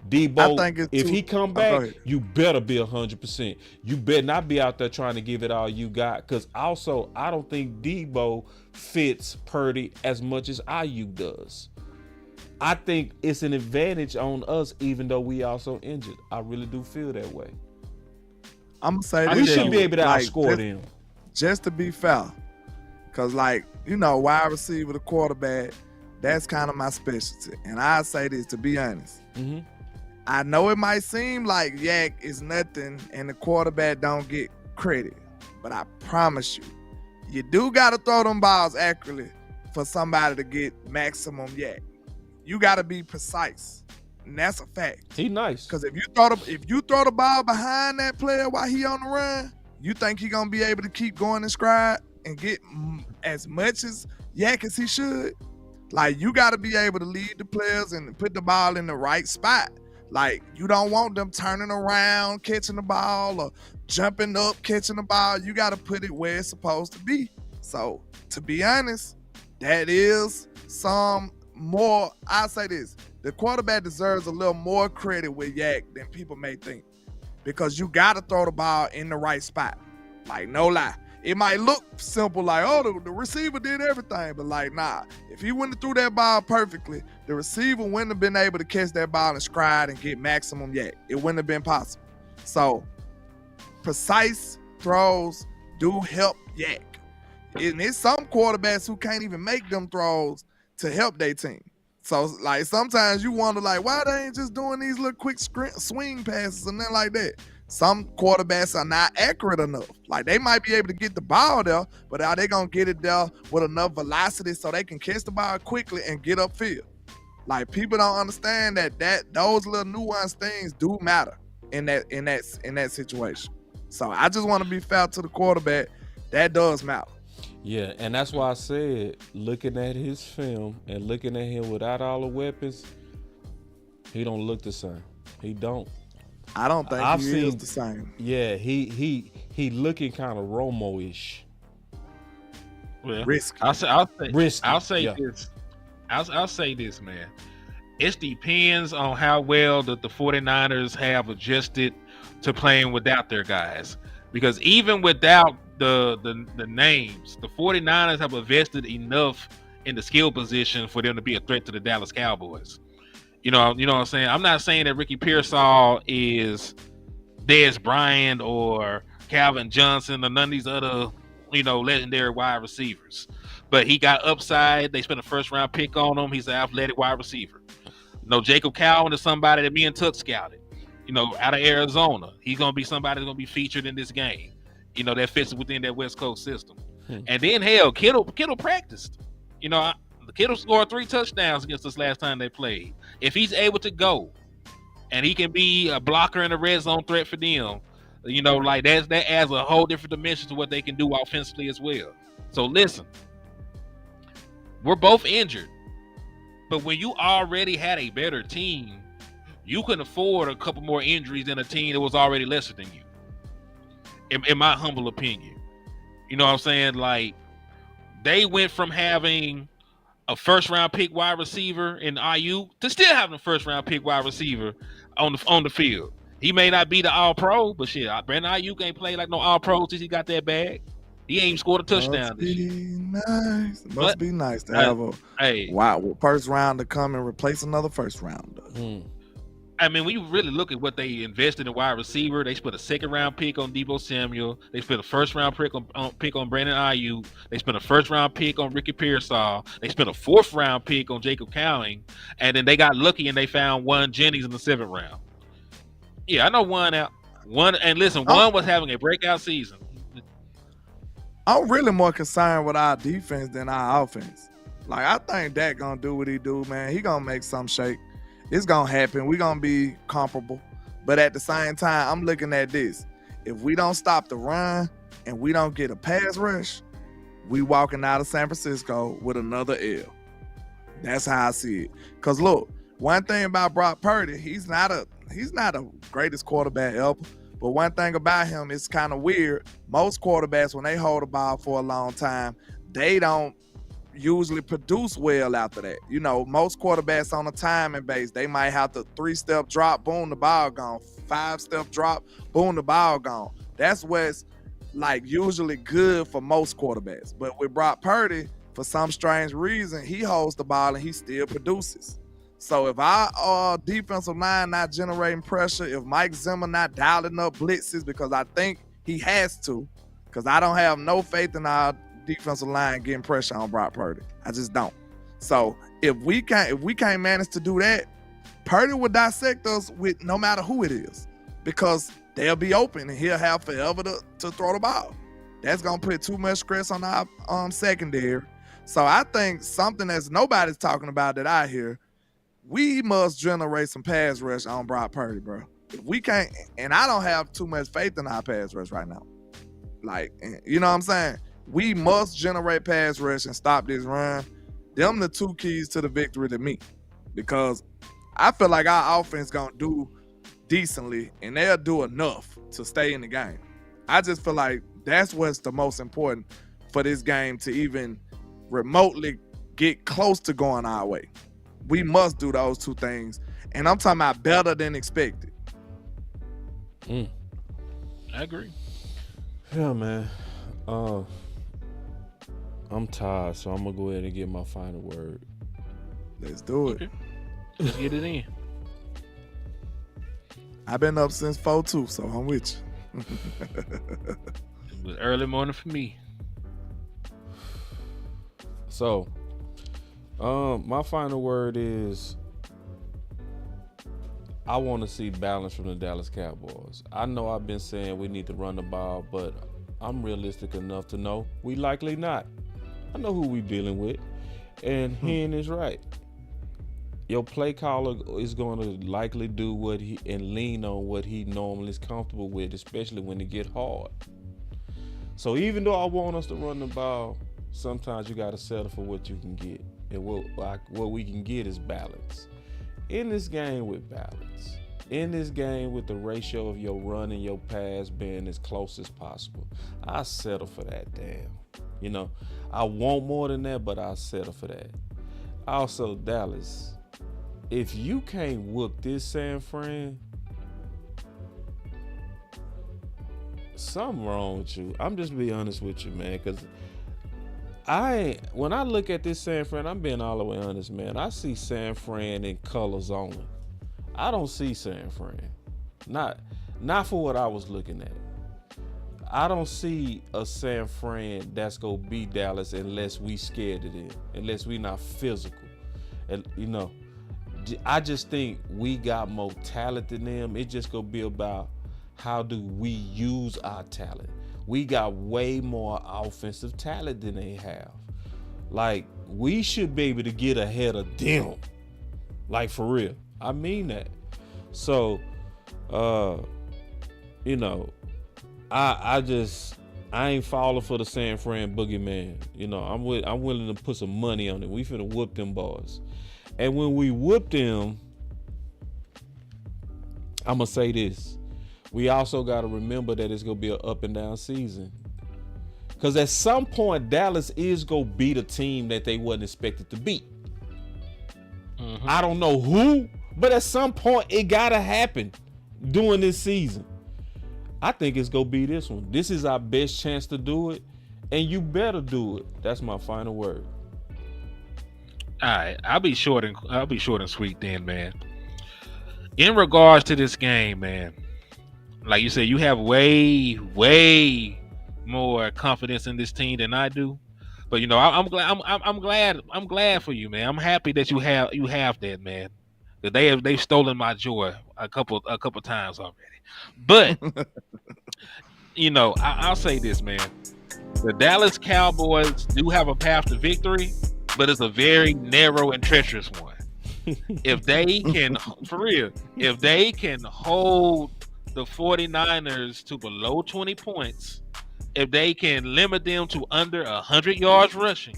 Debo, if he come back, you better be 100%. You better not be out there trying to give it all you got. Because also, I don't think Debo fits Purdy as much as Ayuk does. I think it's an advantage on us, even though we also injured. I really do feel that way. I'm going to say this. We should be able to outscore them. Just to be fair, because, like, you know, wide receiver, the quarterback, that's kind of my specialty. And I say this, to be honest, I know it might seem like Yak is nothing and the quarterback don't get credit, but I promise you, you do got to throw them balls accurately for somebody to get maximum Yak. You got to be precise, and that's a fact. He nice. Because if you throw the ball behind that player while he on the run, you think he gonna be able to keep going in stride and get as much as Yak as he should? Like, you got to be able to lead the players and put the ball in the right spot. Like, you don't want them turning around, catching the ball, or jumping up, catching the ball. You got to put it where it's supposed to be. So, to be honest, that is some more. I'll say this. The quarterback deserves a little more credit with Yak than people may think, because you got to throw the ball in the right spot. Like, no lie. It might look simple, like, oh, the receiver did everything, but like, nah. If he wouldn't have threw that ball perfectly, the receiver wouldn't have been able to catch that ball and stride and get maximum Yak. It wouldn't have been possible. So, precise throws do help Yak. And there's some quarterbacks who can't even make them throws to help their team. So, like, sometimes you wonder, like, why they ain't just doing these little quick swing passes and nothing like that. Some quarterbacks are not accurate enough. Like, they might be able to get the ball there, but are they going to get it there with enough velocity so they can catch the ball quickly and get upfield? Like, people don't understand that those little nuanced things do matter in that situation. So I just want to be fair to the quarterback. That does matter. Yeah, and that's why I said, looking at his film and looking at him without all the weapons, he don't look the same. He don't. I don't think I've he seen, is the same. Yeah, he looking kind of Romo-ish. Well, risky. I'll say yeah. this. I'll say this, man. It depends on how well the 49ers have adjusted to playing without their guys. Because even without the names, the 49ers have invested enough in the skill position for them to be a threat to the Dallas Cowboys. You know what I'm saying? I'm not saying that Ricky Pearsall is Dez Bryant or Calvin Johnson or none of these other, legendary wide receivers. But he got upside. They spent a first-round pick on him. He's an athletic wide receiver. Jacob Cowan is somebody that me and Tuck scouted, out of Arizona. He's going to be somebody that's going to be featured in this game, that fits within that West Coast system. And then, hell, Kittle practiced. Kittle scored 3 touchdowns against us last time they played. If he's able to go and he can be a blocker and a red zone threat for them, that adds a whole different dimension to what they can do offensively as well. So listen, we're both injured, but when you already had a better team, you can afford a couple more injuries than a team that was already lesser than you. In my humble opinion, you know what I'm saying? Like, they went from having a first-round pick wide receiver in IU to still having a first-round pick wide receiver on the field. He may not be the all-pro, but shit, Brandon Ayuk ain't played like no all-pro since he got that bag. He ain't even scored a touchdown this year. Must be nice to have a first round to come and replace another first rounder. I mean, when you really look at what they invested in wide receiver, they spent a second-round pick on Deebo Samuel. They spent a first-round pick on Brandon Ayuk. They spent a first-round pick on Ricky Pearsall. They spent a fourth-round pick on Jacob Cowan. And then they got lucky and they found Juan Jennings in the 7th round. Yeah, I know Juan out. Juan was having a breakout season. I'm really more concerned with our defense than our offense. Like, I think Dak gonna do what he do, man. He gonna make some shake. It's going to happen. We're going to be comparable. But at the same time, I'm looking at this. If we don't stop the run and we don't get a pass rush, we walking out of San Francisco with another L. That's how I see it. Because, look, one thing about Brock Purdy, he's not a greatest quarterback ever. But one thing about him is kind of weird. Most quarterbacks, when they hold the ball for a long time, they don't usually produce well after that. Most quarterbacks on a timing base, they might have to 3-step drop, boom, the ball gone. 5-step drop, boom, the ball gone. That's what's like usually good for most quarterbacks. But with Brock Purdy, for some strange reason, he holds the ball and he still produces. So if our defensive line not generating pressure, if Mike Zimmer not dialing up blitzes, because I think he has to, because I don't have no faith in our defensive line getting pressure on Brock Purdy. I just don't. So if we can't manage to do that, Purdy will dissect us with no matter who it is, because they'll be open and he'll have forever to throw the ball. That's gonna put too much stress on our secondary. So I think something that's nobody's talking about that I hear, we must generate some pass rush on Brock Purdy, bro. If we can't, and I don't have too much faith in our pass rush right now. Like, you know what I'm saying? We must generate pass rush and stop this run. Them the two keys to the victory to me, because I feel like our offense gonna do decently and they'll do enough to stay in the game. I just feel like that's what's the most important for this game to even remotely get close to going our way. We must do those two things, and I'm talking about better than expected. I agree. Yeah, man. I'm tired, so I'm gonna go ahead and get my final word. Let's do it. Okay. Let's get it in. I've been up since 4-2, so I'm with you. It was early morning for me. So, my final word is I want to see balance from the Dallas Cowboys. I know I've been saying we need to run the ball, but I'm realistic enough to know we likely not. I know who we dealing with, and Henny is right. Your play caller is going to likely do what he and lean on what he normally is comfortable with, especially when it get hard. So even though I want us to run the ball, sometimes you got to settle for what you can get, and what we can get is balance. In this game with balance, in this game with the ratio of your run and your pass being as close as possible, I settle for that. Damn, you know, I want more than that, but I settle for that. Also, Dallas, if you can't whoop this San Fran, something wrong with you. I'm just being honest with you, man, because when I look at this San Fran, I'm being all the way honest, man. I see San Fran in colors only. I don't see San Fran. Not for what I was looking at. I don't see a San Fran that's going to beat Dallas unless we scared it in, unless we not physical. And, you know, I just think we got more talent than them. It's just going to be about how do we use our talent. We got way more offensive talent than they have. Like, we should be able to get ahead of them. Like, for real. I mean that. So, you know, I ain't falling for the San Fran boogeyman. You know, I'm willing to put some money on it. We finna whoop them boys. And when we whoop them, I'm gonna say this. We also got to remember that it's going to be an up and down season. Because at some point, Dallas is going to beat a team that they wasn't expected to beat. Mm-hmm. I don't know who, but at some point, it got to happen during this season. I think it's going to be this one. This is our best chance to do it, and you better do it. That's my final word. All right, I'll be short and sweet then, man. In regards to this game, man, like you said, you have way more confidence in this team than I do. But you know, I'm glad for you, man. I'm happy that you have that, man. That they've stolen my joy a couple times already. But you know, I'll say this, man. The Dallas Cowboys do have a path to victory, but it's a very narrow and treacherous one. If they can, for real, if they can hold the 49ers to below 20 points, if they can limit them to under 100 yards rushing,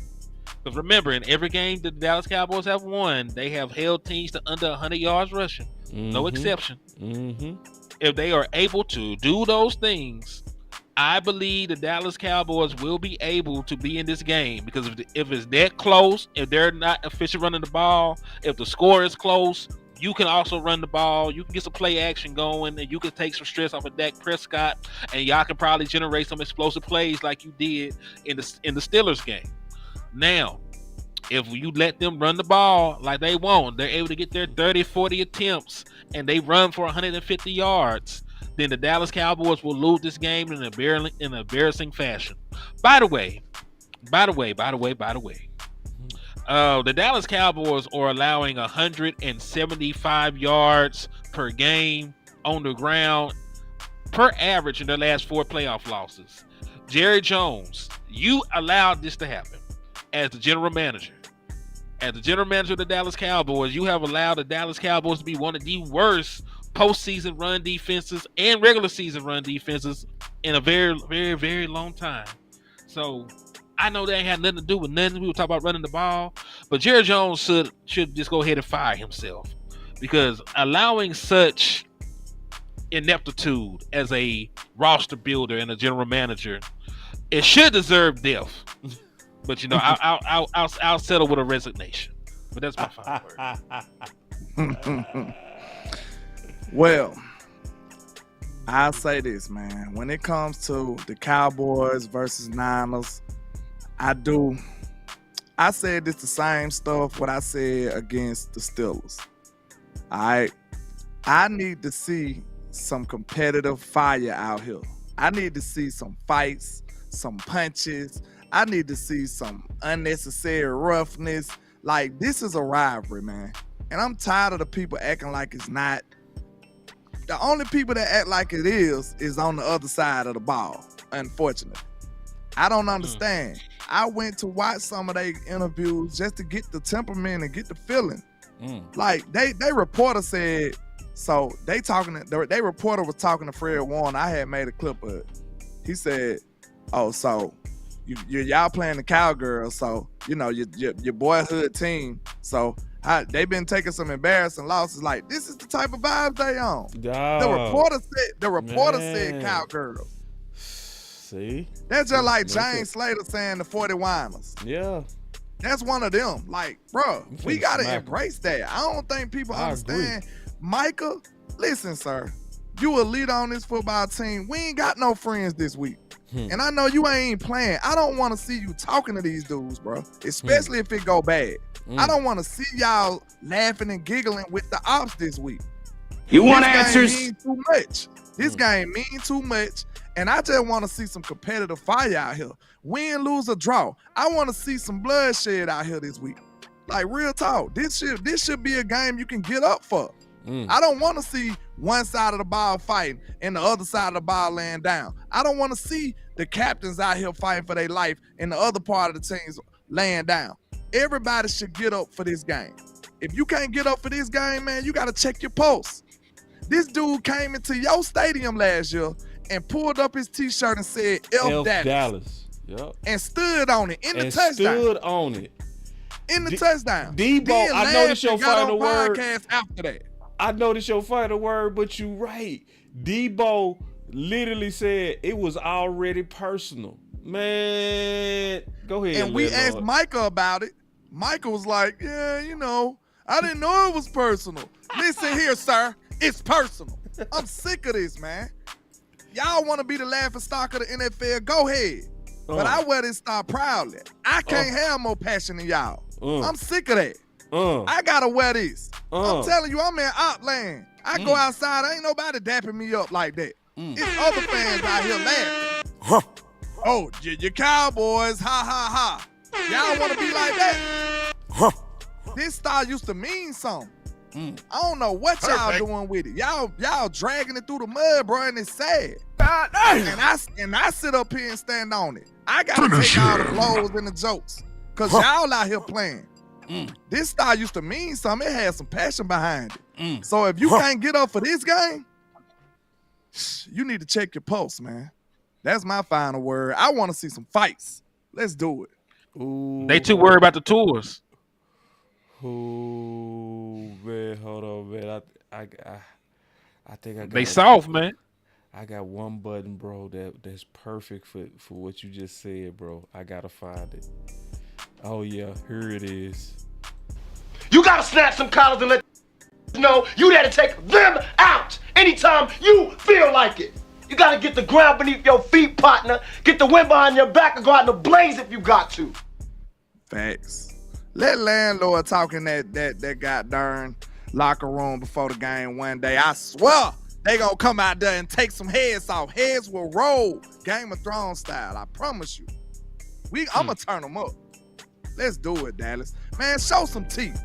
because remember, in every game the Dallas Cowboys have won, they have held teams to under 100 yards rushing. Mm-hmm. No exception. Mm-hmm. If they are able to do those things, I believe the Dallas Cowboys will be able to be in this game, because if it's that close, if they're not efficient running the ball, if the score is close, you can also run the ball. You can get some play action going, and you can take some stress off of Dak Prescott, and y'all can probably generate some explosive plays like you did in the Steelers game. Now, if you let them run the ball like they want, they're able to get their 30, 40 attempts, and they run for 150 yards, then the Dallas Cowboys will lose this game in an embarrassing fashion. By the way, The Dallas Cowboys are allowing 175 yards per game on the ground per average in their last 4 playoff losses. Jerry Jones, you allowed this to happen as the general manager. As the general manager of the Dallas Cowboys, you have allowed the Dallas Cowboys to be one of the worst postseason run defenses and regular season run defenses in a very, very, very long time. So I know that ain't had nothing to do with nothing. We were talking about running the ball, but Jerry Jones should just go ahead and fire himself, because allowing such ineptitude as a roster builder and a general manager, it should deserve death. But you know, I'll settle with a resignation. But that's my final word. Well, I'll say this, man. When it comes to the Cowboys versus Niners, I said this the same stuff what I said against the Steelers. All right. I need to see some competitive fire out here. I need to see some fights, some punches. I need to see some unnecessary roughness. Like, this is a rivalry, man. And I'm tired of the people acting like it's not. The only people that act like it is on the other side of the ball, unfortunately. I don't understand. I went to watch some of their interviews just to get the temperament and get the feeling. Like, they reporter said, so they reporter was talking to Fred Warner. I had made a clip of it. He said, oh, so y'all playing the Cowgirls, so you know your boyhood team. So they've been taking some embarrassing losses. Like, this is the type of vibes they on. The reporter said Cowgirls. See, that's just like James Slater saying the 40-Winers. Yeah, that's one of them. Like, bro, we gotta embrace that. I don't think people understand. Agree. Micah, listen, sir, you a leader on this football team. We ain't got no friends this week. And I know you ain't playing. I don't want to see you talking to these dudes, bro, especially if it go bad. I don't want to see y'all laughing and giggling with the ops this week. You want answers? Mean too much. This game mean too much, and I just want to see some competitive fire out here. Win, lose, or draw. I want to see some bloodshed out here this week. Like, real talk. This should be a game you can get up for. I don't want to see one side of the ball fighting and the other side of the ball laying down. I don't want to see the captains out here fighting for their life and the other part of the teams laying down. Everybody should get up for this game. If you can't get up for this game, man, you got to check your pulse. This dude came into your stadium last year and pulled up his T-shirt and said, F Dallas. Yep. And stood on it in the touchdown. Stood on it. In the touchdown. Debo, I know this your final word. After that. I know this your final word, but you right. Debo literally said it was already personal. Man, go ahead. And we asked Micah about it. Micah was like, yeah, you know, I didn't know it was personal. Listen here, sir. It's personal. I'm sick of this, man. Y'all want to be the laughing stock of the NFL? Go ahead. But I wear this star proudly. I can't have more passion than y'all. I'm sick of that. I gotta wear this. I'm telling you, I'm in Opland. I go outside, ain't nobody dapping me up like that. It's other fans out here laughing. Oh, your Cowboys, ha ha ha. Y'all want to be like that? This style used to mean something. I don't know what y'all doing with it. Y'all dragging it through the mud, bro, and it's sad. And I sit up here and stand on it. I gotta take all the blows and the jokes, cause y'all out here playing. This style used to mean something. It had some passion behind it. So if you can't get up for this game, you need to check your pulse, man. That's my final word. I want to see some fights. Let's do it. Ooh, they too worried about the tours. Ooh, man, hold on, man. I think I got. They soft, man. I got one button, bro. That's perfect for what you just said, bro. I gotta find it. Oh yeah, here it is. You gotta snap some collars and let you know you there to take them out anytime you feel like it. You gotta get the ground beneath your feet, partner. Get the wind behind your back and go out in the blaze if you got to. Facts. Let Landlord talk in that goddamn locker room before the game one day. I swear they gonna come out there and take some heads off. Heads will roll, Game of Thrones style. I promise you. I'ma turn them up. Let's do it, Dallas. Man, show some teeth.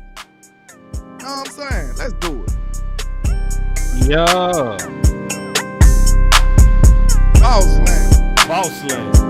You know what I'm saying? Let's do it. Yeah. Boss land. Boss land.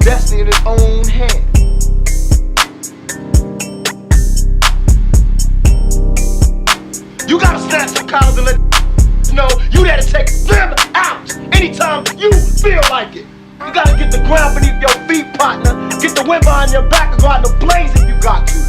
destiny in his own hand. You gotta snap some collars and let know you there to take them out anytime you feel like it. You gotta get the ground beneath your feet, partner. Get the wind behind your back and go out in the blaze if you got to.